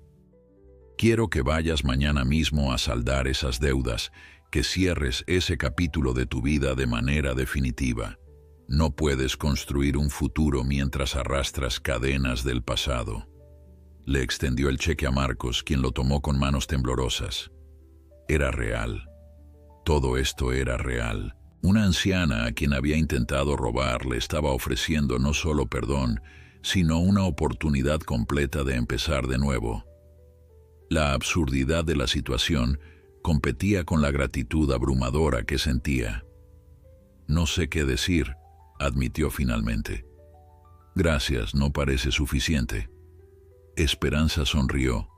A: Quiero que vayas mañana mismo a saldar esas deudas, que cierres ese capítulo de tu vida de manera definitiva. No puedes construir un futuro mientras arrastras cadenas del pasado. Le extendió el cheque a Marcos, quien lo tomó con manos temblorosas. Era real. Todo esto era real. Una anciana a quien había intentado robar le estaba ofreciendo no solo perdón, sino una oportunidad completa de empezar de nuevo. La absurdidad de la situación competía con la gratitud abrumadora que sentía. No sé qué decir, admitió finalmente. Gracias, no parece suficiente. Esperanza sonrió,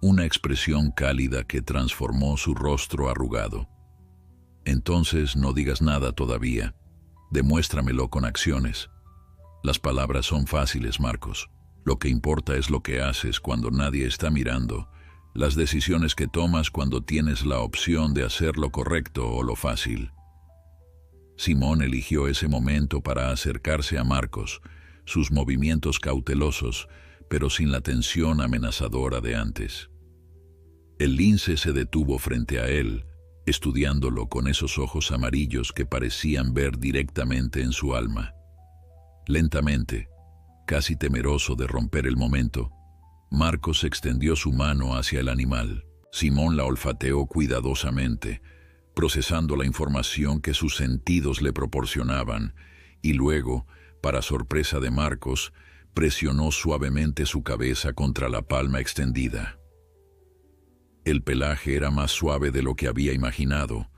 A: una expresión cálida que transformó su rostro arrugado. Entonces no digas nada todavía. Demuéstramelo con acciones. Las palabras son fáciles, Marcos. Lo que importa es lo que haces cuando nadie está mirando, las decisiones que tomas cuando tienes la opción de hacer lo correcto o lo fácil. Simón eligió ese momento para acercarse a Marcos, sus movimientos cautelosos, pero sin la tensión amenazadora de antes. El lince se detuvo frente a él, estudiándolo con esos ojos amarillos que parecían ver directamente en su alma. Lentamente, casi temeroso de romper el momento, Marcos extendió su mano hacia el animal. Simón la olfateó cuidadosamente, procesando la información que sus sentidos le proporcionaban, y luego, para sorpresa de Marcos, presionó suavemente su cabeza contra la palma extendida. El pelaje era más suave de lo que había imaginado,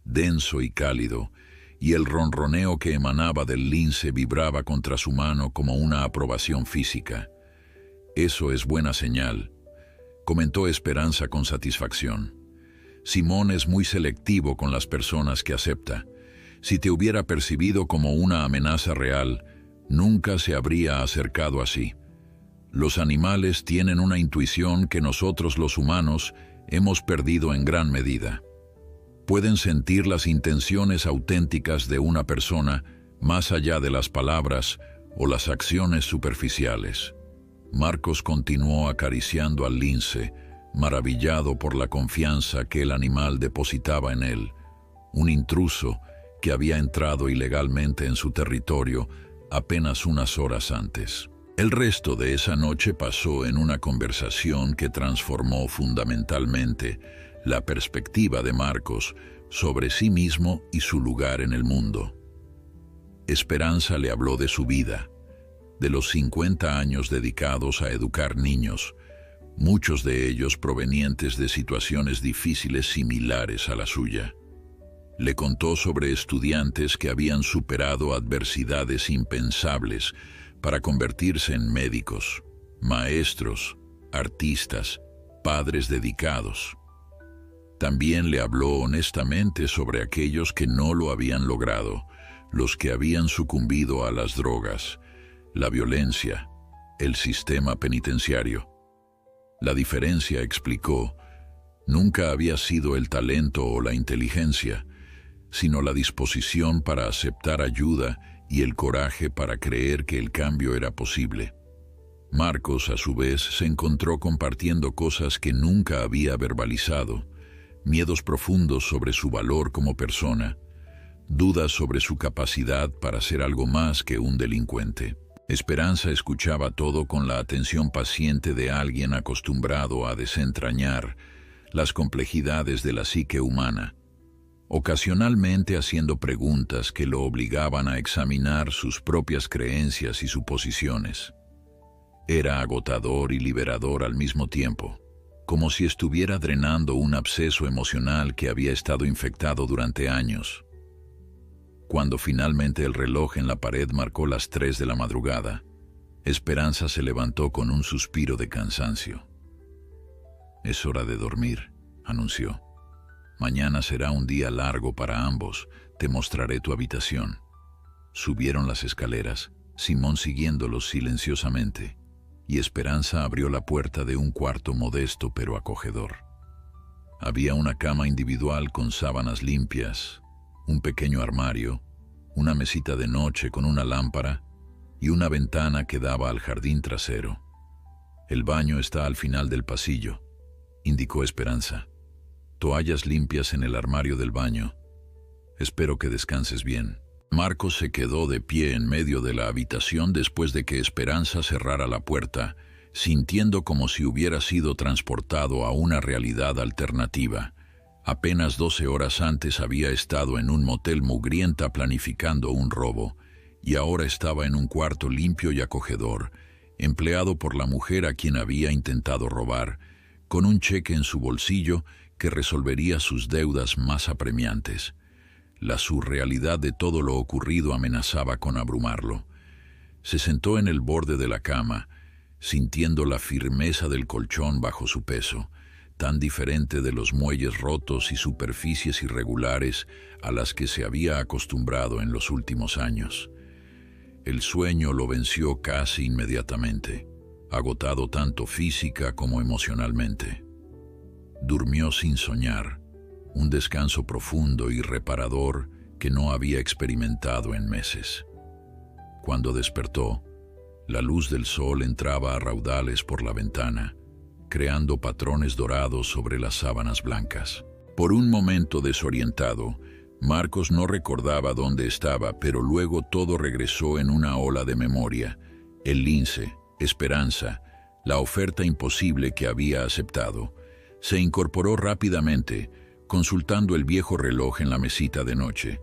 A: denso y cálido, y el ronroneo que emanaba del lince vibraba contra su mano como una aprobación física. Eso es buena señal, comentó Esperanza con satisfacción. Simón es muy selectivo con las personas que acepta. Si te hubiera percibido como una amenaza real, nunca se habría acercado así. Los animales tienen una intuición que nosotros los humanos hemos perdido en gran medida. Pueden sentir las intenciones auténticas de una persona más allá de las palabras o las acciones superficiales. Marcos continuó acariciando al lince, maravillado por la confianza que el animal depositaba en él, un intruso que había entrado ilegalmente en su territorio apenas unas horas antes. El resto de esa noche pasó en una conversación que transformó fundamentalmente la perspectiva de Marcos sobre sí mismo y su lugar en el mundo. Esperanza le habló de su vida, de los 50 años dedicados a educar niños, muchos de ellos provenientes de situaciones difíciles similares a la suya. Le contó sobre estudiantes que habían superado adversidades impensables para convertirse en médicos, maestros, artistas, padres dedicados. También le habló honestamente sobre aquellos que no lo habían logrado, los que habían sucumbido a las drogas, la violencia, el sistema penitenciario. La diferencia, explicó, nunca había sido el talento o la inteligencia, sino la disposición para aceptar ayuda y el coraje para creer que el cambio era posible. Marcos, a su vez, se encontró compartiendo cosas que nunca había verbalizado, miedos profundos sobre su valor como persona, dudas sobre su capacidad para ser algo más que un delincuente. Esperanza escuchaba todo con la atención paciente de alguien acostumbrado a desentrañar las complejidades de la psique humana, ocasionalmente haciendo preguntas que lo obligaban a examinar sus propias creencias y suposiciones. Era agotador y liberador al mismo tiempo, como si estuviera drenando un absceso emocional que había estado infectado durante años. Cuando finalmente el reloj en la pared marcó las 3 de la madrugada, Esperanza se levantó con un suspiro de cansancio. «Es hora de dormir», anunció. «Mañana será un día largo para ambos. Te mostraré tu habitación». Subieron las escaleras, Simón siguiéndolos silenciosamente, y Esperanza abrió la puerta de un cuarto modesto pero acogedor. Había una cama individual con sábanas limpias, un pequeño armario, una mesita de noche con una lámpara y una ventana que daba al jardín trasero. «El baño está al final del pasillo», indicó Esperanza. «Toallas limpias en el armario del baño. Espero que descanses bien». Marcos se quedó de pie en medio de la habitación después de que Esperanza cerrara la puerta, sintiendo como si hubiera sido transportado a una realidad alternativa. Apenas 12 horas antes había estado en un motel mugrienta planificando un robo, y ahora estaba en un cuarto limpio y acogedor, empleado por la mujer a quien había intentado robar, con un cheque en su bolsillo que resolvería sus deudas más apremiantes. La surrealidad de todo lo ocurrido amenazaba con abrumarlo. Se sentó en el borde de la cama, sintiendo la firmeza del colchón bajo su peso, tan diferente de los muelles rotos y superficies irregulares a las que se había acostumbrado en los últimos años. El sueño lo venció casi inmediatamente, agotado tanto física como emocionalmente. Durmió sin soñar, un descanso profundo y reparador que no había experimentado en meses. Cuando despertó, la luz del sol entraba a raudales por la ventana, creando patrones dorados sobre las sábanas blancas. Por un momento desorientado, Marcos no recordaba dónde estaba, pero luego todo regresó en una ola de memoria. El lince, Esperanza, la oferta imposible que había aceptado. Se incorporó rápidamente, consultando el viejo reloj en la mesita de noche.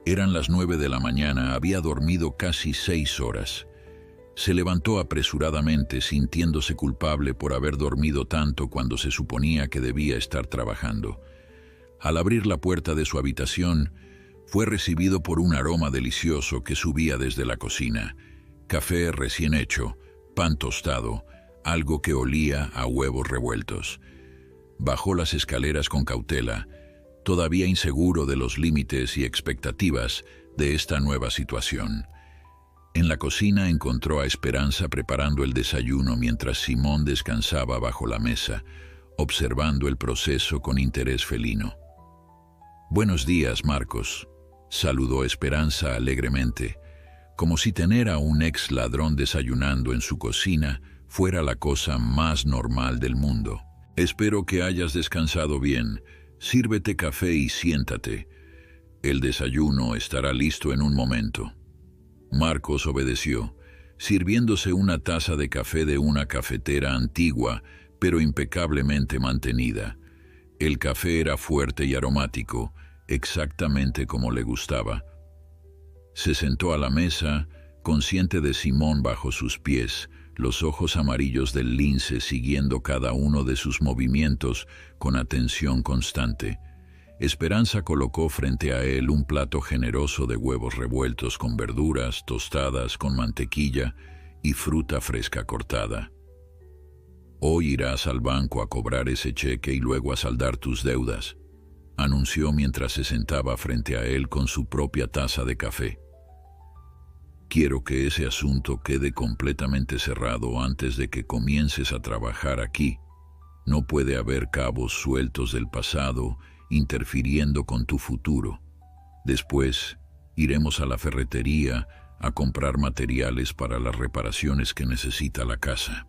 A: Eran las 9 de la mañana, había dormido casi 6 horas. Se levantó apresuradamente, sintiéndose culpable por haber dormido tanto cuando se suponía que debía estar trabajando. Al abrir la puerta de su habitación, fue recibido por un aroma delicioso que subía desde la cocina. Café recién hecho, pan tostado, algo que olía a huevos revueltos. Bajó las escaleras con cautela, todavía inseguro de los límites y expectativas de esta nueva situación. En la cocina encontró a Esperanza preparando el desayuno mientras Simón descansaba bajo la mesa, observando el proceso con interés felino. «Buenos días, Marcos», saludó Esperanza alegremente, como si tener a un ex ladrón desayunando en su cocina fuera la cosa más normal del mundo. «Espero que hayas descansado bien. Sírvete café y siéntate. El desayuno estará listo en un momento». Marcos obedeció, sirviéndose una taza de café de una cafetera antigua, pero impecablemente mantenida. El café era fuerte y aromático, exactamente como le gustaba. Se sentó a la mesa, consciente de Simón bajo sus pies, los ojos amarillos del lince siguiendo cada uno de sus movimientos con atención constante. Esperanza colocó frente a él un plato generoso de huevos revueltos con verduras, tostadas con mantequilla y fruta fresca cortada. «Hoy irás al banco a cobrar ese cheque y luego a saldar tus deudas», anunció mientras se sentaba frente a él con su propia taza de café. «Quiero que ese asunto quede completamente cerrado antes de que comiences a trabajar aquí. No puede haber cabos sueltos del pasado interfiriendo con tu futuro. Después, iremos a la ferretería a comprar materiales para las reparaciones que necesita la casa.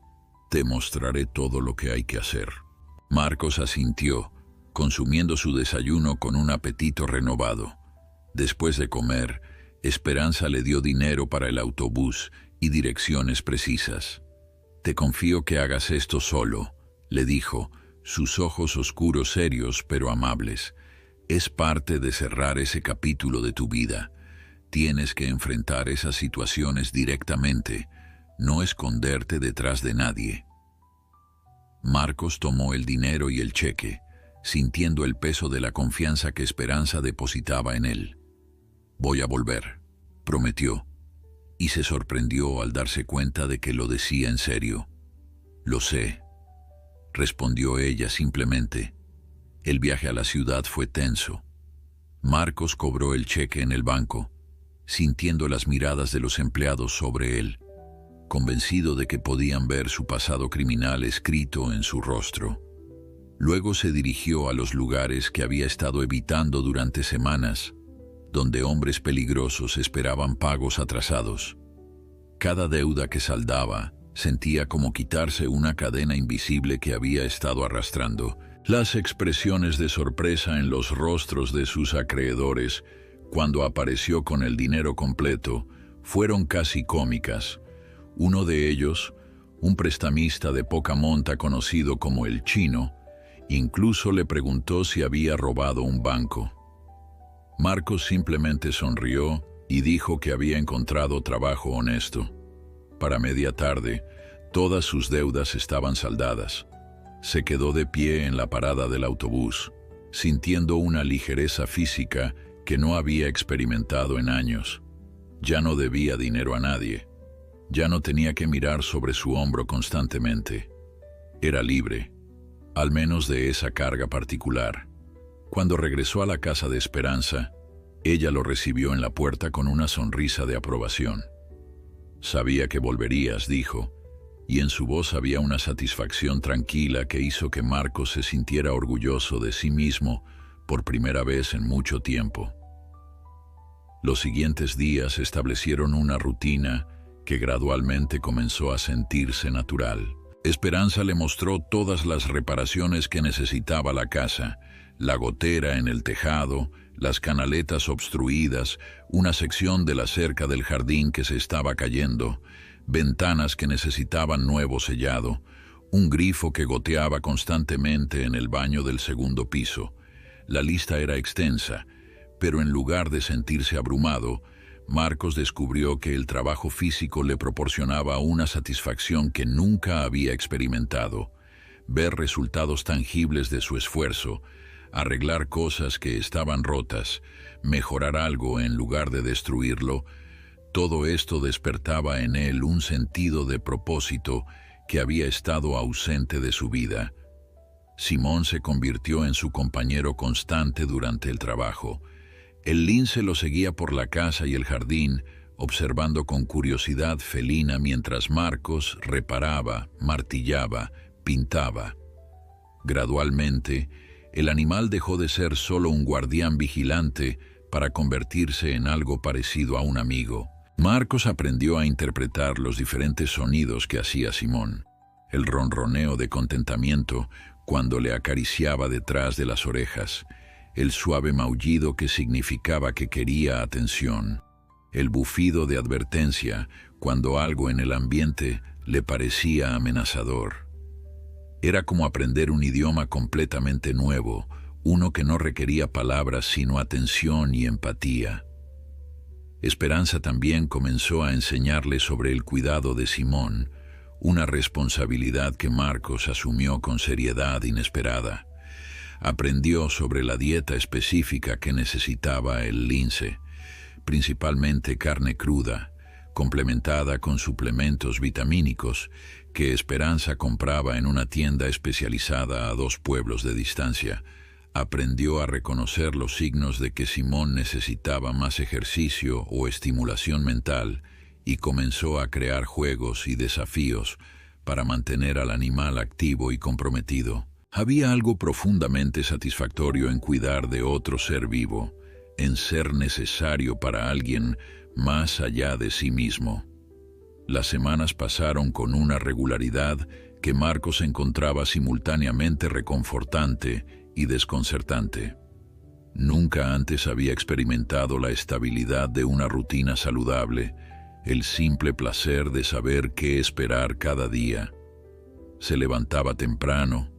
A: Te mostraré todo lo que hay que hacer». Marcos asintió, consumiendo su desayuno con un apetito renovado. Después de comer, Esperanza le dio dinero para el autobús y direcciones precisas. «Te confío que hagas esto solo», le dijo, sus ojos oscuros serios pero amables. «Es parte de cerrar ese capítulo de tu vida. Tienes que enfrentar esas situaciones directamente, no esconderte detrás de nadie». Marcos tomó el dinero y el cheque, sintiendo el peso de la confianza que Esperanza depositaba en él. «Voy a volver», prometió, y se sorprendió al darse cuenta de que lo decía en serio. «Lo sé», respondió ella simplemente. El viaje a la ciudad fue tenso. Marcos cobró el cheque en el banco, sintiendo las miradas de los empleados sobre él, convencido de que podían ver su pasado criminal escrito en su rostro. Luego se dirigió a los lugares que había estado evitando durante semanas, donde hombres peligrosos esperaban pagos atrasados. Cada deuda que saldaba sentía como quitarse una cadena invisible que había estado arrastrando. Las expresiones de sorpresa en los rostros de sus acreedores Cuando apareció con el dinero completo, fueron casi cómicas. Uno de ellos, un prestamista de poca monta conocido como el Chino, incluso le preguntó si había robado un banco. Marcos simplemente sonrió y dijo que había encontrado trabajo honesto. Para media tarde, todas sus deudas estaban saldadas. Se quedó de pie en la parada del autobús, sintiendo una ligereza física que no había experimentado en años. Ya no debía dinero a nadie. Ya no tenía que mirar sobre su hombro constantemente. Era libre, al menos de esa carga particular. Cuando regresó a la casa de Esperanza, ella lo recibió en la puerta con una sonrisa de aprobación. «Sabía que volverías», dijo, y en su voz había una satisfacción tranquila que hizo que Marcos se sintiera orgulloso de sí mismo por primera vez en mucho tiempo. Los siguientes días establecieron una rutina que gradualmente comenzó a sentirse natural. Esperanza le mostró todas las reparaciones que necesitaba la casa: la gotera en el tejado, las canaletas obstruidas, una sección de la cerca del jardín que se estaba cayendo, ventanas que necesitaban nuevo sellado, un grifo que goteaba constantemente en el baño del segundo piso. La lista era extensa, pero en lugar de sentirse abrumado, Marcos descubrió que el trabajo físico le proporcionaba una satisfacción que nunca había experimentado: ver resultados tangibles de su esfuerzo, arreglar cosas que estaban rotas, mejorar algo en lugar de destruirlo. Todo esto despertaba en él un sentido de propósito que había estado ausente de su vida. Simón se convirtió en su compañero constante durante el trabajo. El lince lo seguía por la casa y el jardín, observando con curiosidad felina mientras Marcos reparaba, martillaba, pintaba. Gradualmente, el animal dejó de ser solo un guardián vigilante para convertirse en algo parecido a un amigo. Marcos aprendió a interpretar los diferentes sonidos que hacía Simón: el ronroneo de contentamiento cuando le acariciaba detrás de las orejas, el suave maullido que significaba que quería atención, el bufido de advertencia cuando algo en el ambiente le parecía amenazador. Era como aprender un idioma completamente nuevo, uno que no requería palabras sino atención y empatía. Esperanza también comenzó a enseñarle sobre el cuidado de Simón, una responsabilidad que Marcos asumió con seriedad inesperada. Aprendió sobre la dieta específica que necesitaba el lince, principalmente carne cruda, complementada con suplementos vitamínicos que Esperanza compraba en una tienda especializada a 2 pueblos de distancia. Aprendió a reconocer los signos de que Simón necesitaba más ejercicio o estimulación mental y comenzó a crear juegos y desafíos para mantener al animal activo y comprometido. Había algo profundamente satisfactorio en cuidar de otro ser vivo, en ser necesario para alguien más allá de sí mismo. Las semanas pasaron con una regularidad que Marcos encontraba simultáneamente reconfortante y desconcertante. Nunca antes había experimentado la estabilidad de una rutina saludable, el simple placer de saber qué esperar cada día. Se levantaba temprano,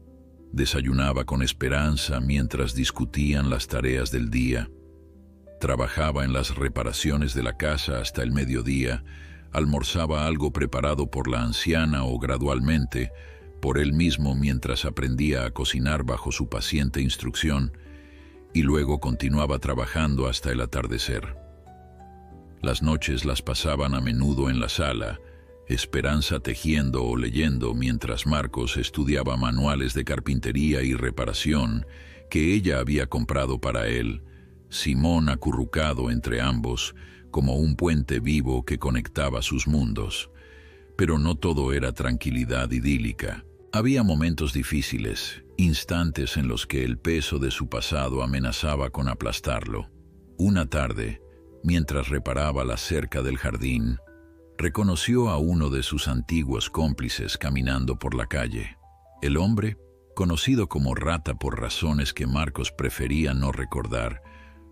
A: desayunaba con Esperanza mientras discutían las tareas del día, trabajaba en las reparaciones de la casa hasta el mediodía, almorzaba algo preparado por la anciana o gradualmente por él mismo mientras aprendía a cocinar bajo su paciente instrucción, y luego continuaba trabajando hasta el atardecer. Las noches las pasaban a menudo en la sala, Esperanza tejiendo o leyendo mientras Marcos estudiaba manuales de carpintería y reparación que ella había comprado para él, Simón acurrucado entre ambos como un puente vivo que conectaba sus mundos. Pero no todo era tranquilidad idílica. Había momentos difíciles, instantes en los que el peso de su pasado amenazaba con aplastarlo. Una tarde, mientras reparaba la cerca del jardín, reconoció a uno de sus antiguos cómplices caminando por la calle. El hombre, conocido como Rata por razones que Marcos prefería no recordar,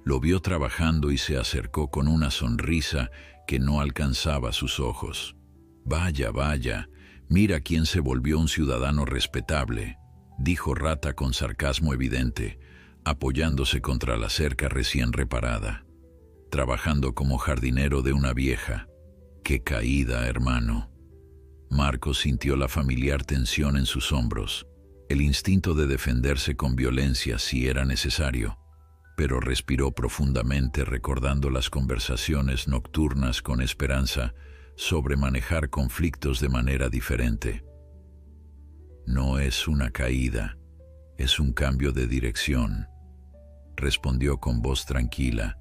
A: Lo vio trabajando y se acercó con una sonrisa que no alcanzaba sus ojos. «Vaya, vaya, mira quién se volvió un ciudadano respetable», dijo Rata con sarcasmo evidente, apoyándose contra la cerca recién reparada. «Trabajando como jardinero de una vieja. ¡Qué caída, hermano!». Marcos sintió la familiar tensión en sus hombros, el instinto de defenderse con violencia si era necesario, pero respiró profundamente recordando las conversaciones nocturnas con Esperanza sobre manejar conflictos de manera diferente. «No es una caída, es un cambio de dirección», respondió con voz tranquila,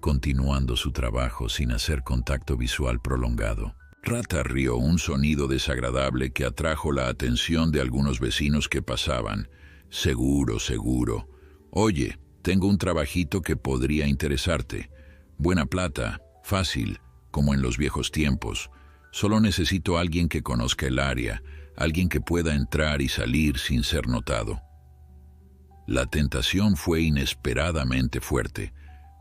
A: continuando su trabajo sin hacer contacto visual prolongado. Rata rió un sonido desagradable que atrajo la atención de algunos vecinos que pasaban. «Seguro, seguro. Oye, tengo un trabajito que podría interesarte. Buena plata, fácil, como en los viejos tiempos. Solo necesito a alguien que conozca el área, alguien que pueda entrar y salir sin ser notado». La tentación fue inesperadamente fuerte.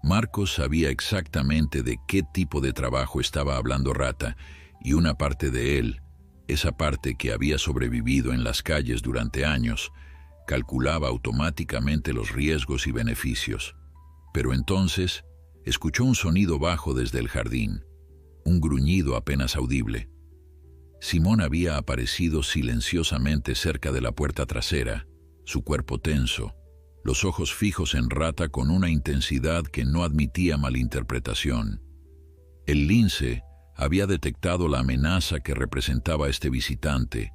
A: Marcos sabía exactamente de qué tipo de trabajo estaba hablando Rata, y una parte de él, esa parte que había sobrevivido en las calles durante años, calculaba automáticamente los riesgos y beneficios. Pero entonces escuchó un sonido bajo desde el jardín, un gruñido apenas audible. Simón había aparecido silenciosamente cerca de la puerta trasera, su cuerpo tenso, los ojos fijos en Rata con una intensidad que no admitía malinterpretación. El lince había detectado la amenaza que representaba este visitante,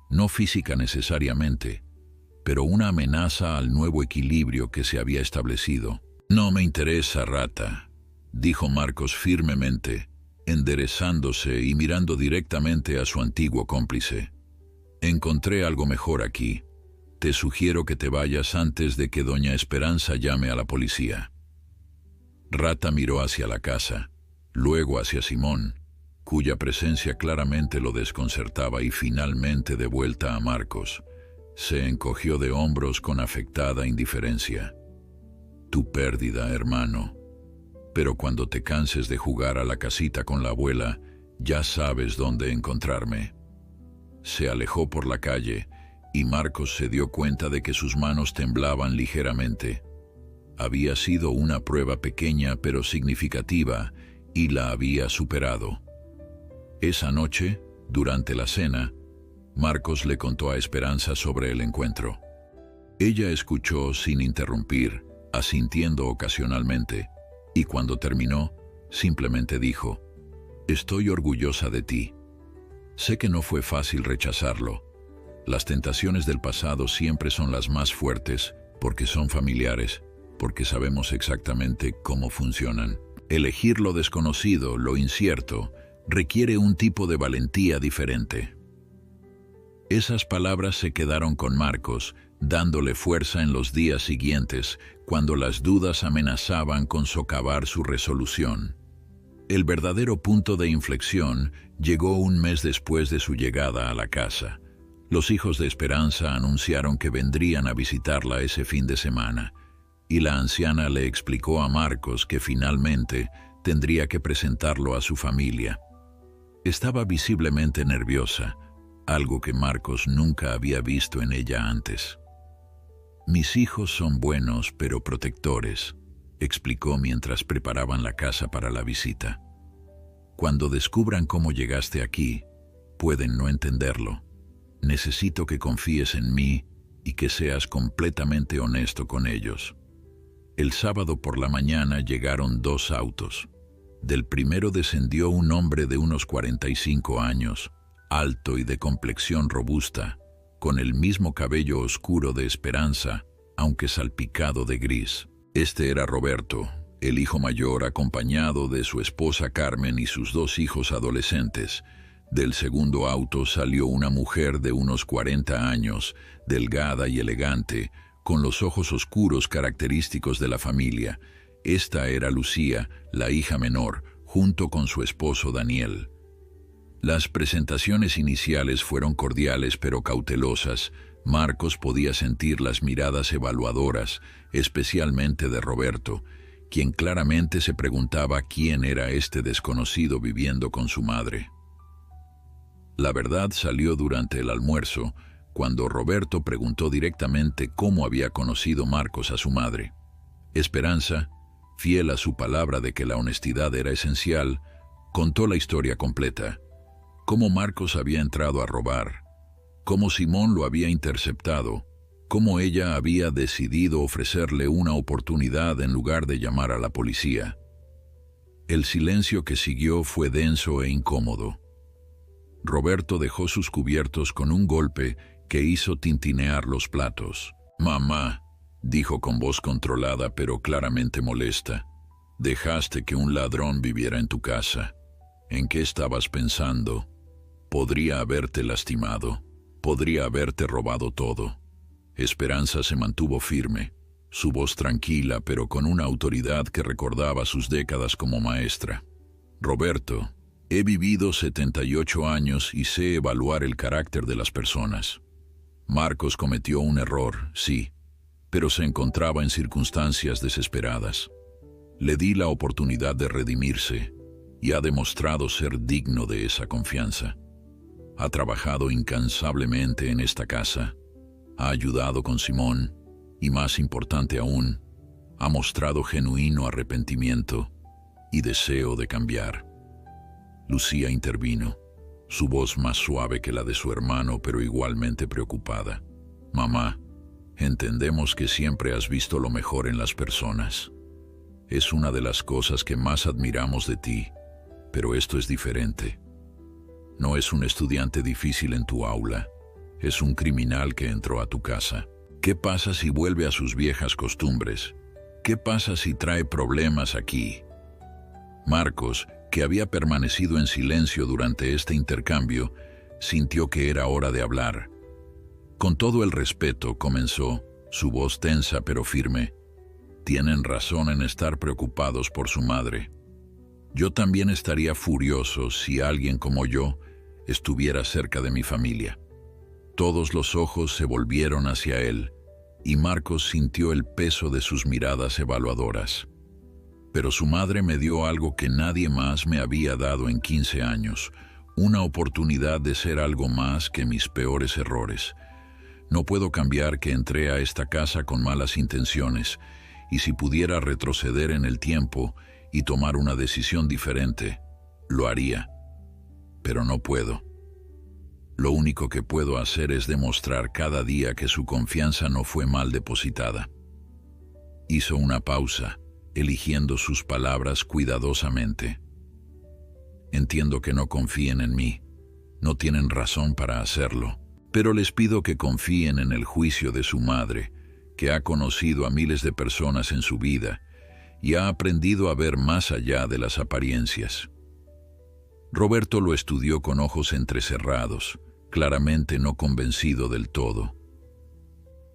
A: no física necesariamente, pero una amenaza al nuevo equilibrio que se había establecido. «No me interesa, Rata», dijo Marcos firmemente, enderezándose y mirando directamente a su antiguo cómplice. «Encontré algo mejor aquí. Te sugiero que te vayas antes de que doña Esperanza llame a la policía». Rata miró hacia la casa, luego hacia Simón, cuya presencia claramente lo desconcertaba, y finalmente de vuelta a Marcos. Se encogió de hombros con afectada indiferencia. «Tu pérdida, hermano. Pero cuando te canses de jugar a la casita con la abuela, ya sabes dónde encontrarme». Se alejó por la calle, y Marcos se dio cuenta de que sus manos temblaban ligeramente. Había sido una prueba pequeña pero significativa, y la había superado. Esa noche, durante la cena, Marcos le contó a Esperanza sobre el encuentro. Ella escuchó sin interrumpir, asintiendo ocasionalmente, y cuando terminó, simplemente dijo: «Estoy orgullosa de ti. Sé que no fue fácil rechazarlo. Las tentaciones del pasado siempre son las más fuertes porque son familiares, porque sabemos exactamente cómo funcionan. Elegir lo desconocido, lo incierto, requiere un tipo de valentía diferente». Esas palabras se quedaron con Marcos, dándole fuerza en los días siguientes, cuando las dudas amenazaban con socavar su resolución. El verdadero punto de inflexión llegó un mes después de su llegada a la casa. Los hijos de Esperanza anunciaron que vendrían a visitarla ese fin de semana, y la anciana le explicó a Marcos que finalmente tendría que presentarlo a su familia. Estaba visiblemente nerviosa, algo que Marcos nunca había visto en ella antes. «Mis hijos son buenos pero protectores», explicó mientras preparaban la casa para la visita. «Cuando descubran cómo llegaste aquí, pueden no entenderlo. Necesito que confíes en mí y que seas completamente honesto con ellos». El sábado por la mañana llegaron 2 autos. Del primero descendió un hombre de unos 45 años, alto y de complexión robusta, con el mismo cabello oscuro de Esperanza, aunque salpicado de gris. Este era Roberto, el hijo mayor, acompañado de su esposa Carmen y sus 2 hijos adolescentes. Del segundo auto salió una mujer de unos 40 años, delgada y elegante, con los ojos oscuros característicos de la familia. Esta era Lucía, la hija menor, junto con su esposo Daniel. Las presentaciones iniciales fueron cordiales pero cautelosas. Marcos podía sentir las miradas evaluadoras, especialmente de Roberto, quien claramente se preguntaba quién era este desconocido viviendo con su madre. La verdad salió durante el almuerzo, cuando Roberto preguntó directamente cómo había conocido Marcos a su madre. Esperanza, fiel a su palabra de que la honestidad era esencial, contó la historia completa. Cómo Marcos había entrado a robar, cómo Simón lo había interceptado, cómo ella había decidido ofrecerle una oportunidad en lugar de llamar a la policía. El silencio que siguió fue denso e incómodo. Roberto dejó sus cubiertos con un golpe que hizo tintinear los platos. «Mamá», dijo con voz controlada pero claramente molesta, «dejaste que un ladrón viviera en tu casa. ¿En qué estabas pensando? Podría haberte lastimado, podría haberte robado todo». Esperanza se mantuvo firme, su voz tranquila pero con una autoridad que recordaba sus décadas como maestra. «Roberto, he vivido 78 años y sé evaluar el carácter de las personas. Marcos cometió un error, sí, pero se encontraba en circunstancias desesperadas. Le di la oportunidad de redimirse y ha demostrado ser digno de esa confianza. Ha trabajado incansablemente en esta casa, ha ayudado con Simón y, más importante aún, ha mostrado genuino arrepentimiento y deseo de cambiar». Lucía intervino, su voz más suave que la de su hermano, pero igualmente preocupada. «Mamá, entendemos que siempre has visto lo mejor en las personas. Es una de las cosas que más admiramos de ti, pero esto es diferente. No es un estudiante difícil en tu aula, es un criminal que entró a tu casa. ¿Qué pasa si vuelve a sus viejas costumbres? ¿Qué pasa si trae problemas aquí?» Marcos, que había permanecido en silencio durante este intercambio, sintió que era hora de hablar. Con todo el respeto, comenzó, su voz tensa pero firme. «Tienen razón en estar preocupados por su madre. Yo también estaría furioso si alguien como yo estuviera cerca de mi familia». Todos los ojos se volvieron hacia él, y Marcos sintió el peso de sus miradas evaluadoras. «Pero su madre me dio algo que nadie más me había dado en 15 años, una oportunidad de ser algo más que mis peores errores. No puedo cambiar que entré a esta casa con malas intenciones, y si pudiera retroceder en el tiempo y tomar una decisión diferente, lo haría. Pero no puedo. Lo único que puedo hacer es demostrar cada día que su confianza no fue mal depositada». Hizo una pausa, eligiendo sus palabras cuidadosamente. «Entiendo que no confíen en mí, no tienen razón para hacerlo, pero les pido que confíen en el juicio de su madre, que ha conocido a miles de personas en su vida y ha aprendido a ver más allá de las apariencias». Roberto lo estudió con ojos entrecerrados, claramente no convencido del todo.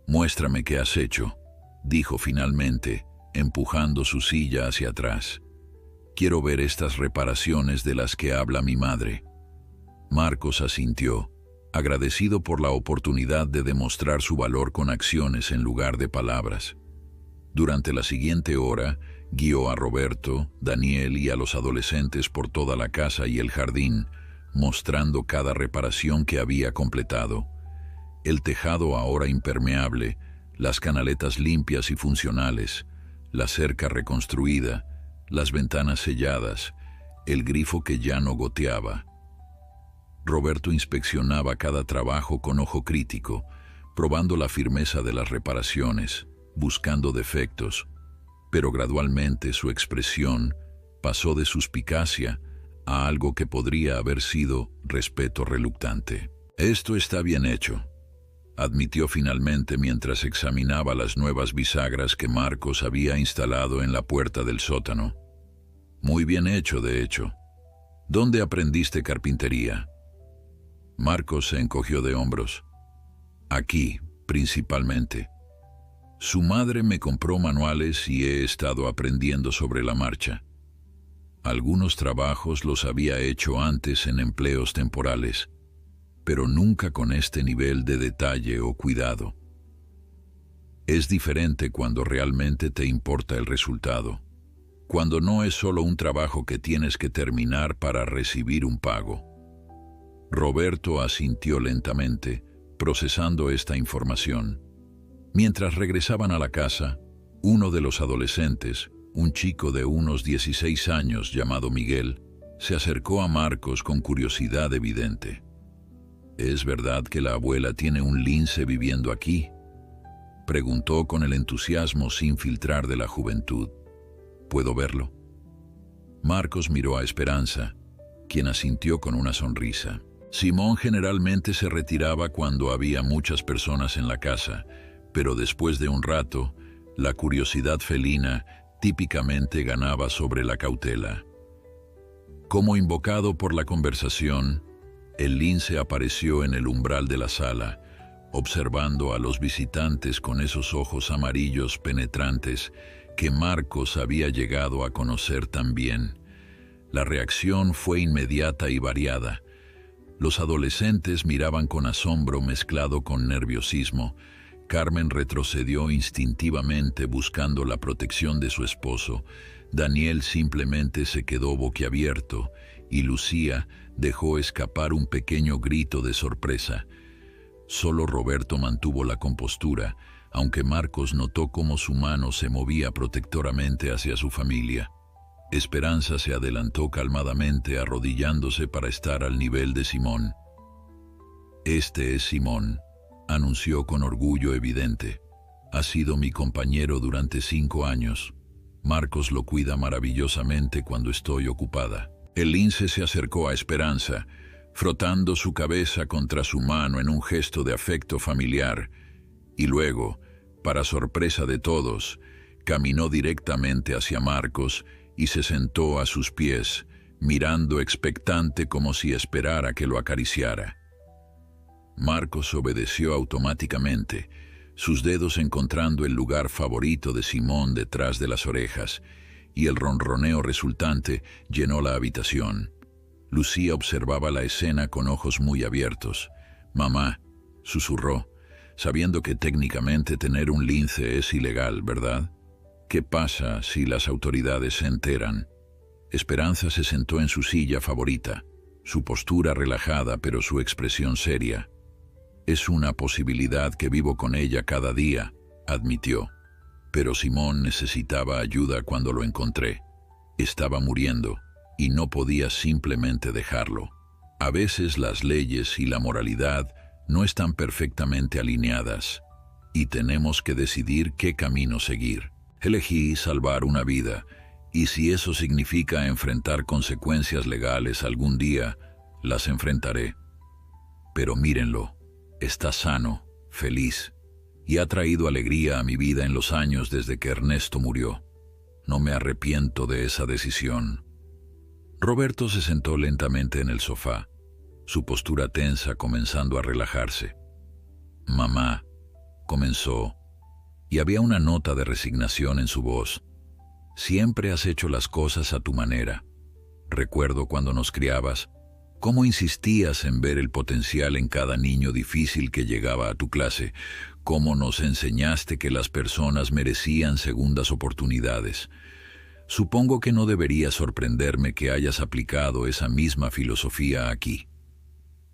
A: «Muéstrame qué has hecho», dijo finalmente, empujando su silla hacia atrás. «Quiero ver estas reparaciones de las que habla mi madre». Marcos asintió, agradecido por la oportunidad de demostrar su valor con acciones en lugar de palabras. Durante la siguiente hora, guió a Roberto, Daniel y a los adolescentes por toda la casa y el jardín, mostrando cada reparación que había completado. El tejado ahora impermeable, las canaletas limpias y funcionales, la cerca reconstruida, las ventanas selladas, el grifo que ya no goteaba. Roberto inspeccionaba cada trabajo con ojo crítico, probando la firmeza de las reparaciones, buscando defectos, pero gradualmente su expresión pasó de suspicacia a algo que podría haber sido respeto reluctante. «Esto está bien hecho», admitió finalmente mientras examinaba las nuevas bisagras que Marcos había instalado en la puerta del sótano. «Muy bien hecho, de hecho. ¿Dónde aprendiste carpintería?» Marcos se encogió de hombros. «Aquí, principalmente. Su madre me compró manuales y he estado aprendiendo sobre la marcha. Algunos trabajos los había hecho antes en empleos temporales, pero nunca con este nivel de detalle o cuidado. Es diferente cuando realmente te importa el resultado. cuando no es solo un trabajo que tienes que terminar para recibir un pago. Roberto asintió lentamente, procesando esta información. Mientras regresaban a la casa, uno de los adolescentes, un chico de unos 16 años llamado Miguel, se acercó a Marcos con curiosidad evidente. ¿Es verdad que la abuela tiene un lince viviendo aquí?, preguntó con el entusiasmo sin filtrar de la juventud. ¿Puedo verlo? Marcos miró a Esperanza, quien asintió con una sonrisa. Simón generalmente se retiraba cuando había muchas personas en la casa, pero después de un rato, la curiosidad felina típicamente ganaba sobre la cautela. Como invocado por la conversación, el lince apareció en el umbral de la sala, observando a los visitantes con esos ojos amarillos penetrantes que Marcos había llegado a conocer tan bien. La reacción fue inmediata y variada. Los adolescentes miraban con asombro mezclado con nerviosismo. Carmen retrocedió instintivamente buscando la protección de su esposo. Daniel simplemente se quedó boquiabierto y Lucía dejó escapar un pequeño grito de sorpresa. Solo Roberto mantuvo la compostura, aunque Marcos notó cómo su mano se movía protectoramente hacia su familia. Esperanza se adelantó calmadamente, arrodillándose para estar al nivel de Simón. «Este es Simón», anunció con orgullo evidente. «Ha sido mi compañero durante 5 años. Marcos lo cuida maravillosamente cuando estoy ocupada». El lince se acercó a Esperanza, frotando su cabeza contra su mano en un gesto de afecto familiar, y luego, para sorpresa de todos, caminó directamente hacia Marcos y se sentó a sus pies, mirando expectante como si esperara que lo acariciara. Marcos obedeció automáticamente, sus dedos encontrando el lugar favorito de Simón detrás de las orejas, y el ronroneo resultante llenó la habitación. Lucía observaba la escena con ojos muy abiertos. «Mamá», susurró, sabiendo que técnicamente tener un lince es ilegal, ¿verdad? ¿Qué pasa si las autoridades se enteran? Esperanza se sentó en su silla favorita, su postura relajada pero su expresión seria. «Es una posibilidad que vivo con ella cada día», admitió. «Pero Simón necesitaba ayuda cuando lo encontré. Estaba muriendo y no podía simplemente dejarlo. A veces las leyes y la moralidad no están perfectamente alineadas y tenemos que decidir qué camino seguir. Elegí salvar una vida, y si eso significa enfrentar consecuencias legales algún día, las enfrentaré. Pero mírenlo, está sano, feliz, y ha traído alegría a mi vida en los años desde que Ernesto murió. No me arrepiento de esa decisión». Roberto se sentó lentamente en el sofá, su postura tensa comenzando a relajarse. «Mamá», comenzó, y había una nota de resignación en su voz. «Siempre has hecho las cosas a tu manera. Recuerdo cuando nos criabas, cómo insistías en ver el potencial en cada niño difícil que llegaba a tu clase, cómo nos enseñaste que las personas merecían segundas oportunidades. Supongo que no debería sorprenderme que hayas aplicado esa misma filosofía aquí».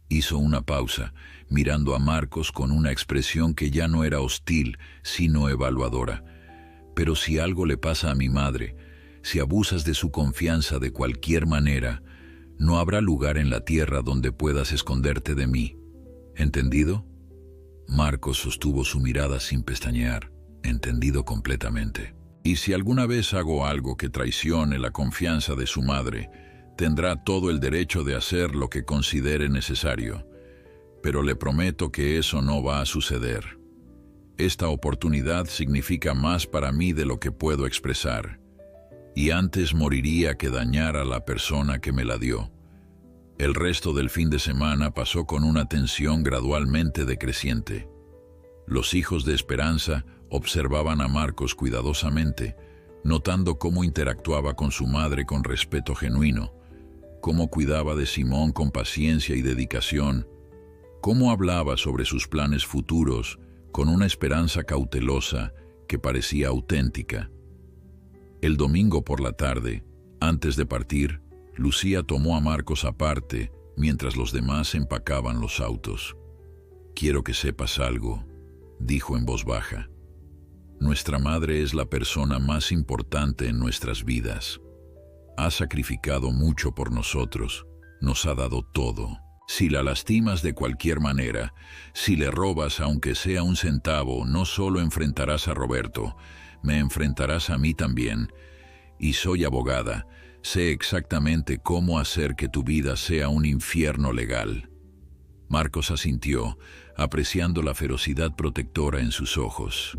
A: Hizo una pausa, mirando a Marcos con una expresión que ya no era hostil, sino evaluadora. «Pero si algo le pasa a mi madre, si abusas de su confianza de cualquier manera, no habrá lugar en la tierra donde puedas esconderte de mí. ¿Entendido?» Marcos sostuvo su mirada sin pestañear. «Entendido completamente. Y si alguna vez hago algo que traicione la confianza de su madre, tendrá todo el derecho de hacer lo que considere necesario. Pero le prometo que eso no va a suceder. Esta oportunidad significa más para mí de lo que puedo expresar, y antes moriría que dañar a la persona que me la dio». El resto del fin de semana pasó con una tensión gradualmente decreciente. Los hijos de Esperanza observaban a Marcos cuidadosamente, notando cómo interactuaba con su madre con respeto genuino, cómo cuidaba de Simón con paciencia y dedicación, cómo hablaba sobre sus planes futuros con una esperanza cautelosa que parecía auténtica. El domingo por la tarde, antes de partir, Lucía tomó a Marcos aparte mientras los demás empacaban los autos. «Quiero que sepas algo», dijo en voz baja. «Nuestra madre es la persona más importante en nuestras vidas. Ha sacrificado mucho por nosotros, nos ha dado todo. Si la lastimas de cualquier manera, si le robas aunque sea un centavo, no solo enfrentarás a Roberto, me enfrentarás a mí también. Y soy abogada, sé exactamente cómo hacer que tu vida sea un infierno legal». Marcos asintió, apreciando la ferocidad protectora en sus ojos.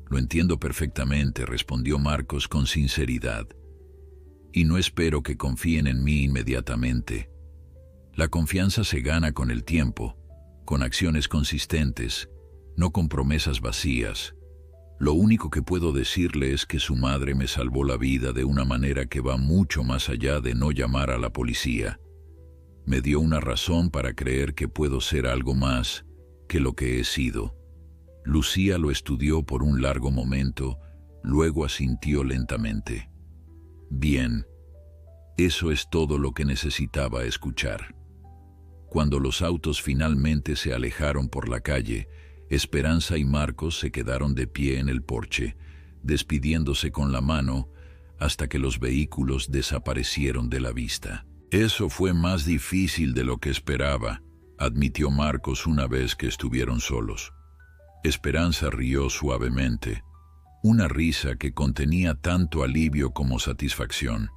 A: «Lo entiendo perfectamente», respondió Marcos con sinceridad. «Y no espero que confíen en mí inmediatamente. La confianza se gana con el tiempo, con acciones consistentes, no con promesas vacías. Lo único que puedo decirle es que su madre me salvó la vida de una manera que va mucho más allá de no llamar a la policía. Me dio una razón para creer que puedo ser algo más que lo que he sido». Lucía lo estudió por un largo momento, luego asintió lentamente. «Bien, eso es todo lo que necesitaba escuchar». Cuando los autos finalmente se alejaron por la calle, Esperanza y Marcos se quedaron de pie en el porche, despidiéndose con la mano hasta que los vehículos desaparecieron de la vista. «Eso fue más difícil de lo que esperaba», admitió Marcos una vez que estuvieron solos. Esperanza rió suavemente, una risa que contenía tanto alivio como satisfacción.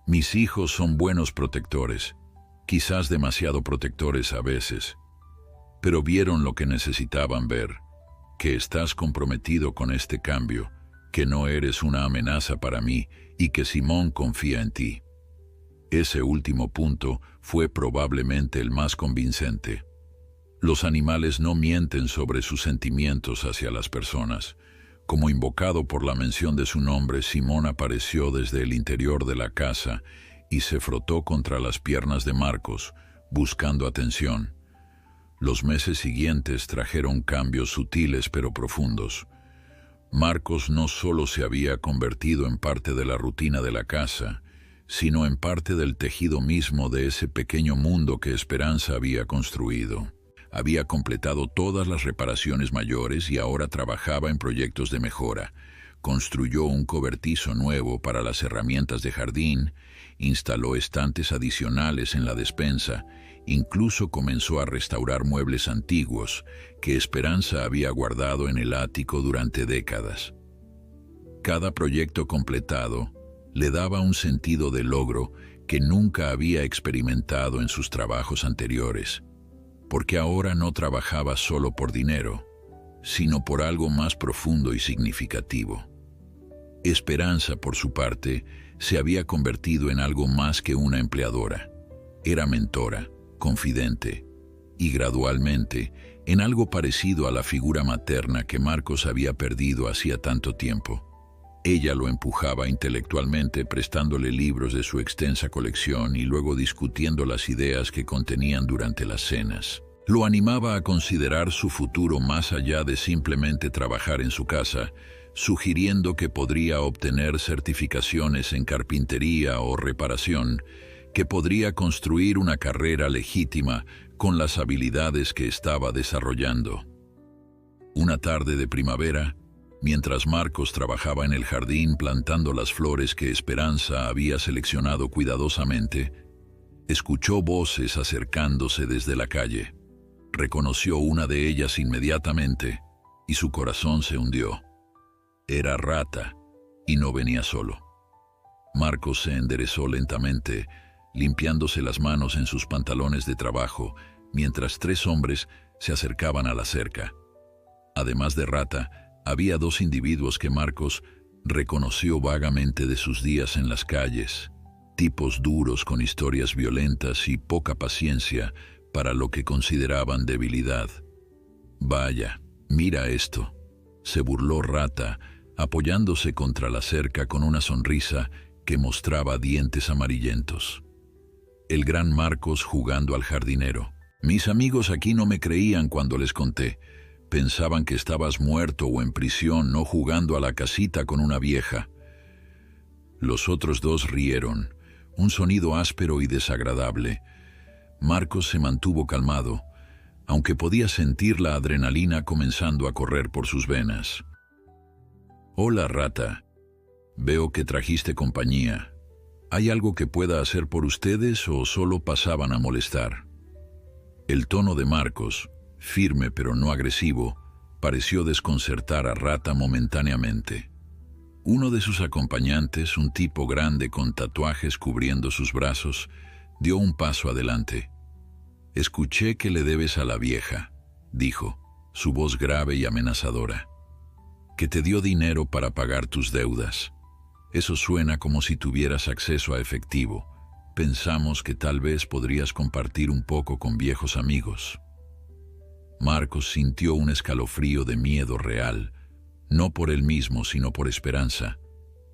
A: «Mis hijos son buenos protectores, quizás demasiado protectores a veces, pero vieron lo que necesitaban ver, que estás comprometido con este cambio, que no eres una amenaza para mí y que Simón confía en ti». Ese último punto fue probablemente el más convincente. Los animales no mienten sobre sus sentimientos hacia las personas. Como invocado por la mención de su nombre, Simón apareció desde el interior de la casa y se frotó contra las piernas de Marcos, buscando atención. Los meses siguientes trajeron cambios sutiles pero profundos. Marcos no solo se había convertido en parte de la rutina de la casa, sino en parte del tejido mismo de ese pequeño mundo que Esperanza había construido. Había completado todas las reparaciones mayores y ahora trabajaba en proyectos de mejora. Construyó un cobertizo nuevo para las herramientas de jardín, instaló estantes adicionales en la despensa, incluso comenzó a restaurar muebles antiguos que Esperanza había guardado en el ático durante décadas. Cada proyecto completado le daba un sentido de logro que nunca había experimentado en sus trabajos anteriores, porque ahora no trabajaba solo por dinero, sino por algo más profundo y significativo. Esperanza, por su parte, se había convertido en algo más que una empleadora. Era mentora, confidente, y gradualmente, en algo parecido a la figura materna que Marcos había perdido hacía tanto tiempo. Ella lo empujaba intelectualmente, prestándole libros de su extensa colección y luego discutiendo las ideas que contenían durante las cenas. Lo animaba a considerar su futuro más allá de simplemente trabajar en su casa, sugiriendo que podría obtener certificaciones en carpintería o reparación, que podría construir una carrera legítima con las habilidades que estaba desarrollando. Una tarde de primavera, mientras Marcos trabajaba en el jardín plantando las flores que Esperanza había seleccionado cuidadosamente, escuchó voces acercándose desde la calle. Reconoció una de ellas inmediatamente y su corazón se hundió. Era Rata y no venía solo. Marcos se enderezó lentamente, limpiándose las manos en sus pantalones de trabajo, mientras 3 hombres se acercaban a la cerca. Además de Rata, había 2 individuos que Marcos reconoció vagamente de sus días en las calles, tipos duros con historias violentas y poca paciencia para lo que consideraban debilidad. «Vaya, mira esto», se burló Rata, apoyándose contra la cerca con una sonrisa que mostraba dientes amarillentos. El gran Marcos jugando al jardinero. «Mis amigos aquí no me creían cuando les conté. Pensaban que estabas muerto o en prisión, no jugando a la casita con una vieja. Los otros dos rieron, un sonido áspero y desagradable. Marcos se mantuvo calmado, aunque podía sentir la adrenalina comenzando a correr por sus venas. «Hola, rata. Veo que trajiste compañía. ¿Hay algo que pueda hacer por ustedes o solo pasaban a molestar?» El tono de Marcos, firme pero no agresivo, pareció desconcertar a Rata momentáneamente. Uno de sus acompañantes, un tipo grande con tatuajes cubriendo sus brazos, dio un paso adelante. «Escuché que le debes a la vieja», dijo, su voz grave y amenazadora. «Que te dio dinero para pagar tus deudas. Eso suena como si tuvieras acceso a efectivo. Pensamos que tal vez podrías compartir un poco con viejos amigos». Marcos sintió un escalofrío de miedo real, no por él mismo, sino por esperanza.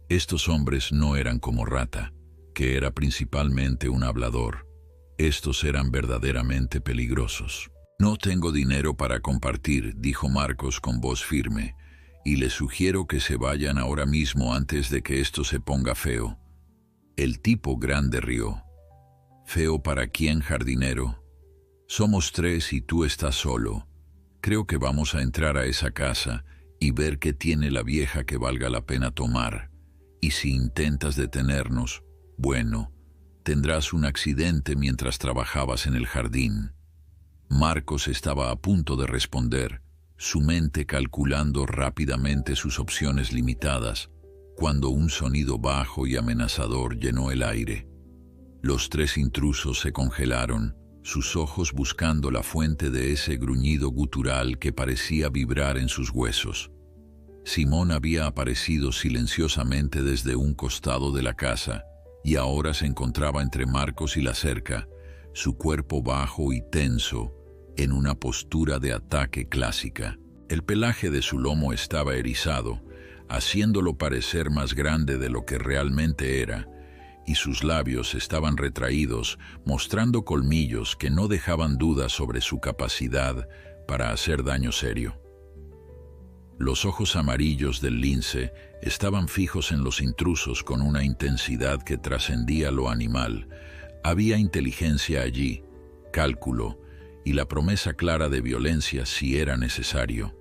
A: Estos hombres no eran como Rata, que era principalmente un hablador. Estos eran verdaderamente peligrosos. «No tengo dinero para compartir», dijo Marcos con voz firme, «y les sugiero que se vayan ahora mismo antes de que esto se ponga feo». El tipo grande rió. «¿Feo para quién, jardinero? Somos 3 y tú estás solo. Creo que vamos a entrar a esa casa y ver qué tiene la vieja que valga la pena tomar. Y si intentas detenernos, bueno, tendrás un accidente mientras trabajabas en el jardín». Marcos estaba a punto de responder, su mente calculando rápidamente sus opciones limitadas, cuando un sonido bajo y amenazador llenó el aire. Los 3 intrusos se congelaron, sus ojos buscando la fuente de ese gruñido gutural que parecía vibrar en sus huesos. Simón había aparecido silenciosamente desde un costado de la casa y ahora se encontraba entre Marcos y la cerca, su cuerpo bajo y tenso, en una postura de ataque clásica. El pelaje de su lomo estaba erizado, haciéndolo parecer más grande de lo que realmente era, y sus labios estaban retraídos, mostrando colmillos que no dejaban dudas sobre su capacidad para hacer daño serio. Los ojos amarillos del lince estaban fijos en los intrusos con una intensidad que trascendía lo animal. Había inteligencia allí, cálculo, y la promesa clara de violencia si era necesario.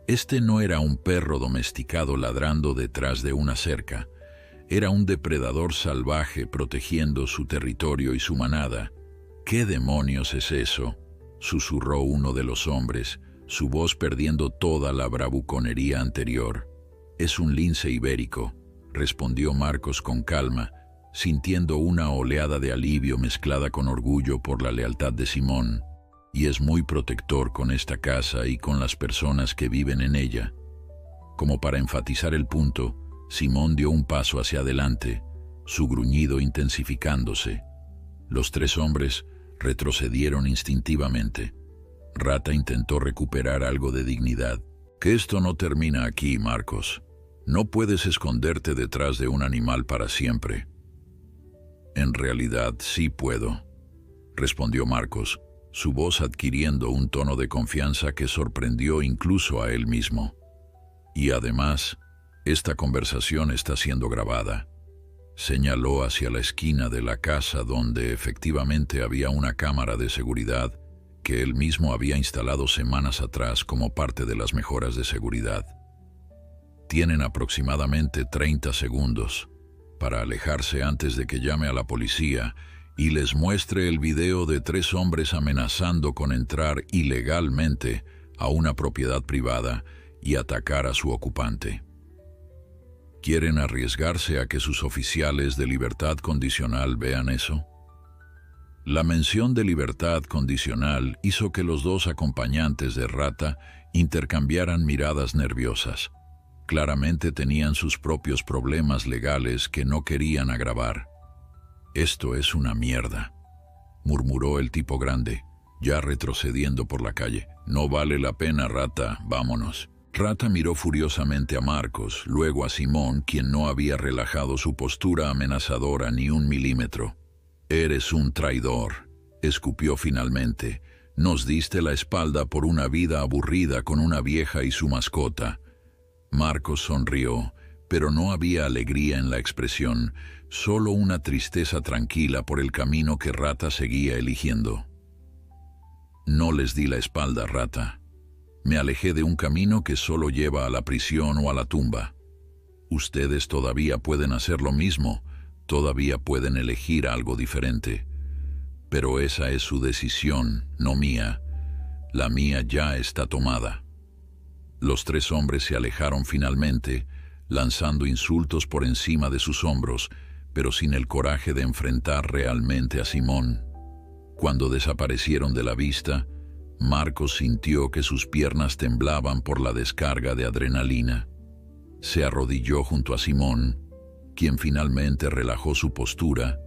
A: Este no era un perro domesticado ladrando detrás de una cerca. Era un depredador salvaje protegiendo su territorio y su manada. «¿Qué demonios es eso?», susurró uno de los hombres, su voz perdiendo toda la bravuconería anterior. «Es un lince ibérico», respondió Marcos con calma, sintiendo una oleada de alivio mezclada con orgullo por la lealtad de Simón. «Y es muy protector con esta casa y con las personas que viven en ella». Como para enfatizar el punto, Simón dio un paso hacia adelante, su gruñido intensificándose. Los 3 hombres retrocedieron instintivamente. Rata intentó recuperar algo de dignidad. «Que esto no termina aquí, Marcos. No puedes esconderte detrás de un animal para siempre». «En realidad sí puedo», respondió Marcos, su voz adquiriendo un tono de confianza que sorprendió incluso a él mismo. «Y además, esta conversación está siendo grabada». Señaló hacia la esquina de la casa donde efectivamente había una cámara de seguridad que él mismo había instalado semanas atrás como parte de las mejoras de seguridad. «Tienen aproximadamente 30 segundos para alejarse antes de que llame a la policía y les muestre el video de 3 hombres amenazando con entrar ilegalmente a una propiedad privada y atacar a su ocupante. ¿Quieren arriesgarse a que sus oficiales de libertad condicional vean eso?». La mención de libertad condicional hizo que los 2 acompañantes de Rata intercambiaran miradas nerviosas. Claramente tenían sus propios problemas legales que no querían agravar. «Esto es una mierda», murmuró el tipo grande, ya retrocediendo por la calle. «No vale la pena, Rata, vámonos». Rata miró furiosamente a Marcos, luego a Simón, quien no había relajado su postura amenazadora ni un milímetro. «Eres un traidor», escupió finalmente. «Nos diste la espalda por una vida aburrida con una vieja y su mascota». Marcos sonrió, pero no había alegría en la expresión, solo una tristeza tranquila por el camino que Rata seguía eligiendo. No les di la espalda, Rata. Me alejé de un camino que solo lleva a la prisión o a la tumba. Ustedes todavía pueden hacer lo mismo, todavía pueden elegir algo diferente. Pero esa es su decisión, no mía. La mía ya está tomada. Los tres hombres se alejaron finalmente, lanzando insultos por encima de sus hombros, pero sin el coraje de enfrentar realmente a Simón. Cuando desaparecieron de la vista, Marcos sintió que sus piernas temblaban por la descarga de adrenalina. Se arrodilló junto a Simón, quien finalmente relajó su postura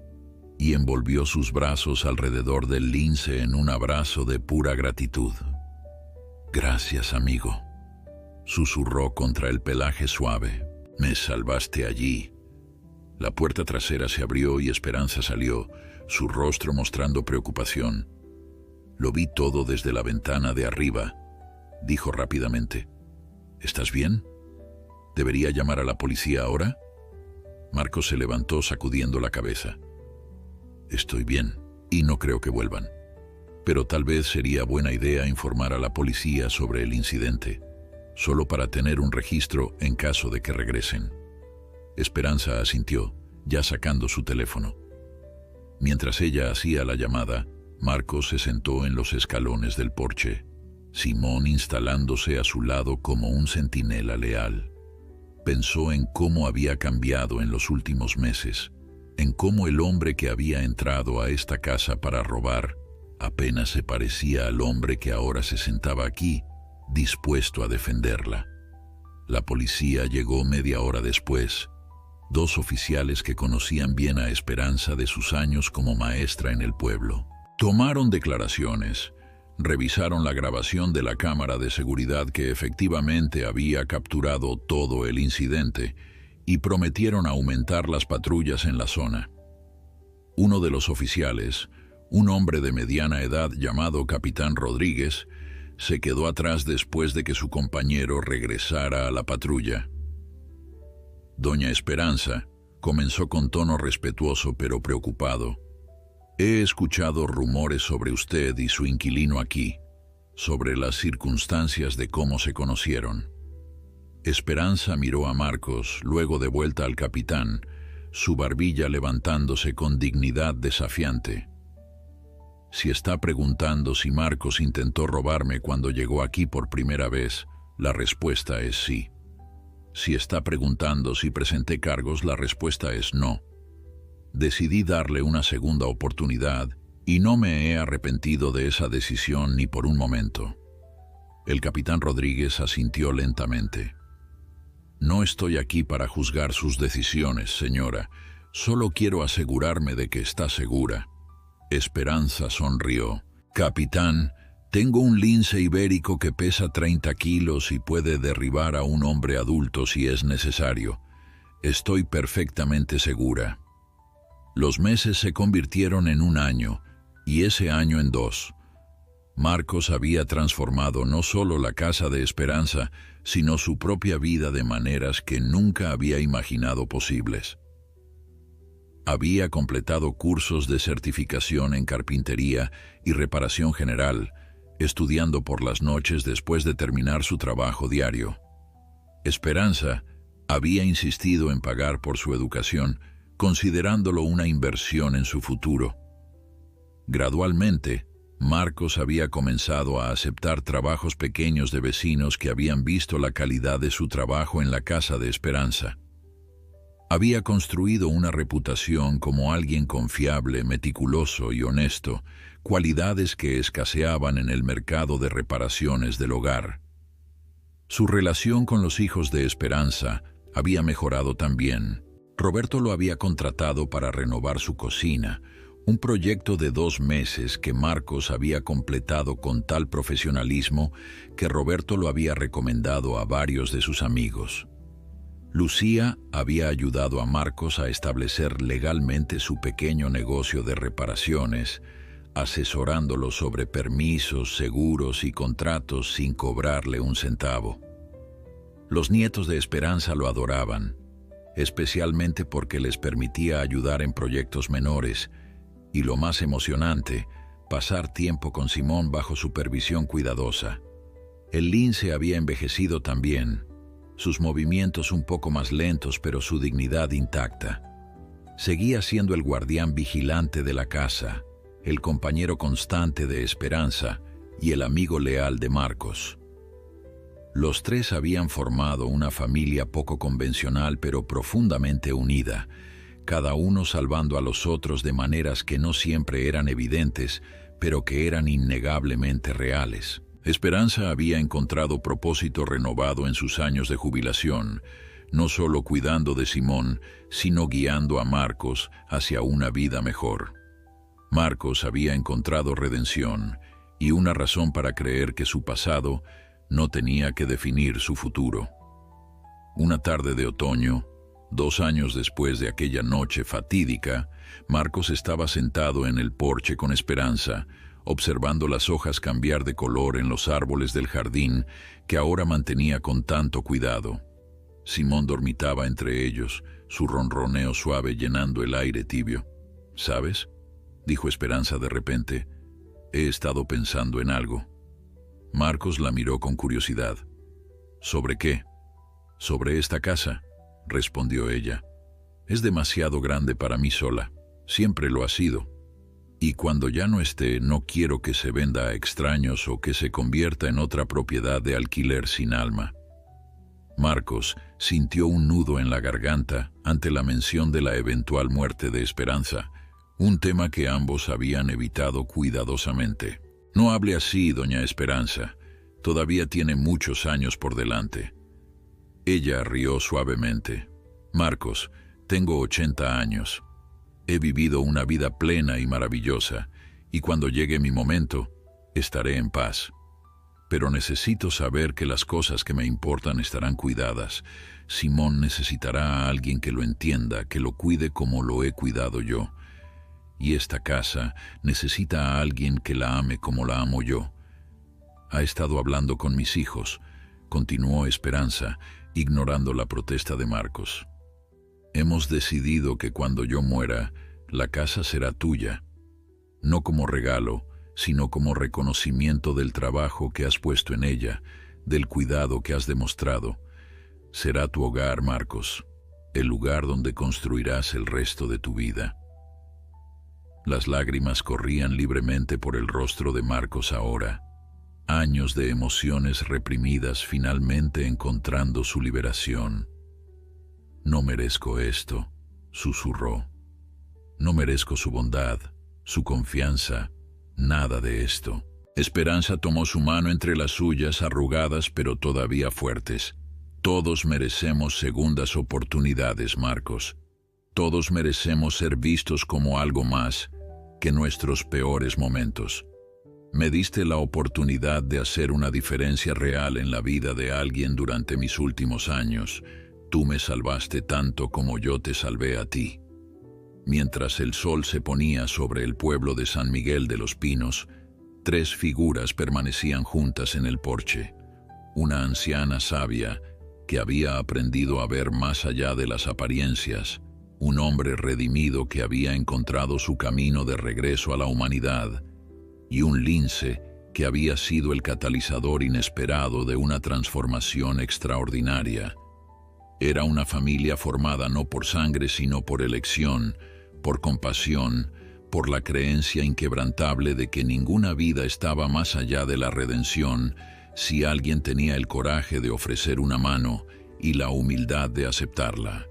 A: y envolvió sus brazos alrededor del lince en un abrazo de pura gratitud. «Gracias, amigo», susurró contra el pelaje suave. «Me salvaste allí». La puerta trasera se abrió y Esperanza salió, su rostro mostrando preocupación. «Lo vi todo desde la ventana de arriba», dijo rápidamente. «¿Estás bien? ¿Debería llamar a la policía ahora?» Marcos se levantó sacudiendo la cabeza. «Estoy bien, y no creo que vuelvan. Pero tal vez sería buena idea informar a la policía sobre el incidente, solo para tener un registro en caso de que regresen». Esperanza asintió, ya sacando su teléfono. Mientras ella hacía la llamada, Marcos se sentó en los escalones del porche, Simón instalándose a su lado como un centinela leal. Pensó en cómo había cambiado en los últimos meses, en cómo el hombre que había entrado a esta casa para robar apenas se parecía al hombre que ahora se sentaba aquí, dispuesto a defenderla. La policía llegó media hora después. Dos oficiales que conocían bien a Esperanza de sus años como maestra en el pueblo. Tomaron declaraciones, revisaron la grabación de la cámara de seguridad que efectivamente había capturado todo el incidente y prometieron aumentar las patrullas en la zona. Uno de los oficiales, un hombre de mediana edad llamado Capitán Rodríguez, se quedó atrás después de que su compañero regresara a la patrulla. Doña Esperanza comenzó con tono respetuoso pero preocupado. «He escuchado rumores sobre usted y su inquilino aquí, sobre las circunstancias de cómo se conocieron». Esperanza miró a Marcos, luego de vuelta al capitán, su barbilla levantándose con dignidad desafiante. «Si está preguntando si Marcos intentó robarme cuando llegó aquí por primera vez, la respuesta es sí. Si está preguntando si presenté cargos, la respuesta es no. Decidí darle una segunda oportunidad y no me he arrepentido de esa decisión ni por un momento». El capitán Rodríguez asintió lentamente. «No estoy aquí para juzgar sus decisiones, señora. Solo quiero asegurarme de que está segura». Esperanza sonrió. «Capitán, tengo un lince ibérico que pesa 30 kilos y puede derribar a un hombre adulto si es necesario. Estoy perfectamente segura». Los meses se convirtieron en un año, y ese año en 2. Marcos había transformado no solo la casa de Esperanza, sino su propia vida de maneras que nunca había imaginado posibles. Había completado cursos de certificación en carpintería y reparación general, estudiando por las noches después de terminar su trabajo diario. Esperanza había insistido en pagar por su educación, considerándolo una inversión en su futuro. Gradualmente, Marcos había comenzado a aceptar trabajos pequeños de vecinos que habían visto la calidad de su trabajo en la casa de Esperanza. Había construido una reputación como alguien confiable, meticuloso y honesto, cualidades que escaseaban en el mercado de reparaciones del hogar. Su relación con los hijos de Esperanza había mejorado también. Roberto lo había contratado para renovar su cocina, un proyecto de 2 meses que Marcos había completado con tal profesionalismo que Roberto lo había recomendado a varios de sus amigos. Lucía había ayudado a Marcos a establecer legalmente su pequeño negocio de reparaciones, asesorándolo sobre permisos, seguros y contratos sin cobrarle un centavo. Los nietos de Esperanza lo adoraban. especialmente porque les permitía ayudar en proyectos menores y, lo más emocionante, pasar tiempo con Simón bajo supervisión cuidadosa. El lince había envejecido también, sus movimientos un poco más lentos, pero su dignidad intacta. Seguía siendo el guardián vigilante de la casa, el compañero constante de Esperanza y el amigo leal de Marcos. Los tres habían formado una familia poco convencional pero profundamente unida, cada uno salvando a los otros de maneras que no siempre eran evidentes, pero que eran innegablemente reales. Esperanza había encontrado propósito renovado en sus años de jubilación, no solo cuidando de Simón, sino guiando a Marcos hacia una vida mejor. Marcos había encontrado redención y una razón para creer que su pasado no tenía que definir su futuro. Una tarde de otoño, 2 años después de aquella noche fatídica, Marcos estaba sentado en el porche con Esperanza, observando las hojas cambiar de color en los árboles del jardín que ahora mantenía con tanto cuidado. Simón dormitaba entre ellos, su ronroneo suave llenando el aire tibio. «¿Sabes?», dijo Esperanza de repente, «he estado pensando en algo». Marcos la miró con curiosidad. «¿Sobre qué?». «Sobre esta casa», respondió ella. «Es demasiado grande para mí sola. Siempre lo ha sido. Y cuando ya no esté, no quiero que se venda a extraños o que se convierta en otra propiedad de alquiler sin alma». Marcos sintió un nudo en la garganta ante la mención de la eventual muerte de Esperanza, un tema que ambos habían evitado cuidadosamente. «No hable así, doña Esperanza. Todavía tiene muchos años por delante». Ella rió suavemente. «Marcos, tengo 80 años. He vivido una vida plena y maravillosa, y cuando llegue mi momento, estaré en paz. Pero necesito saber que las cosas que me importan estarán cuidadas. Simón necesitará a alguien que lo entienda, que lo cuide como lo he cuidado yo. Y esta casa necesita a alguien que la ame como la amo yo. Ha estado hablando con mis hijos», continuó Esperanza, ignorando la protesta de Marcos. «Hemos decidido que cuando yo muera, la casa será tuya, no como regalo, sino como reconocimiento del trabajo que has puesto en ella, del cuidado que has demostrado. Será tu hogar, Marcos, el lugar donde construirás el resto de tu vida». Las lágrimas corrían libremente por el rostro de Marcos ahora, años de emociones reprimidas finalmente encontrando su liberación. «No merezco esto», susurró. «No merezco su bondad, su confianza, nada de esto». Esperanza tomó su mano entre las suyas, arrugadas pero todavía fuertes. «Todos merecemos segundas oportunidades, Marcos. Todos merecemos ser vistos como algo más que nuestros peores momentos. Me diste la oportunidad de hacer una diferencia real en la vida de alguien durante mis últimos años. Tú me salvaste tanto como yo te salvé a ti». Mientras el sol se ponía sobre el pueblo de San Miguel de los Pinos, 3 figuras permanecían juntas en el porche. Una anciana sabia que había aprendido a ver más allá de las apariencias, un hombre redimido que había encontrado su camino de regreso a la humanidad, y un lince que había sido el catalizador inesperado de una transformación extraordinaria. Era una familia formada no por sangre sino por elección, por compasión, por la creencia inquebrantable de que ninguna vida estaba más allá de la redención si alguien tenía el coraje de ofrecer una mano y la humildad de aceptarla.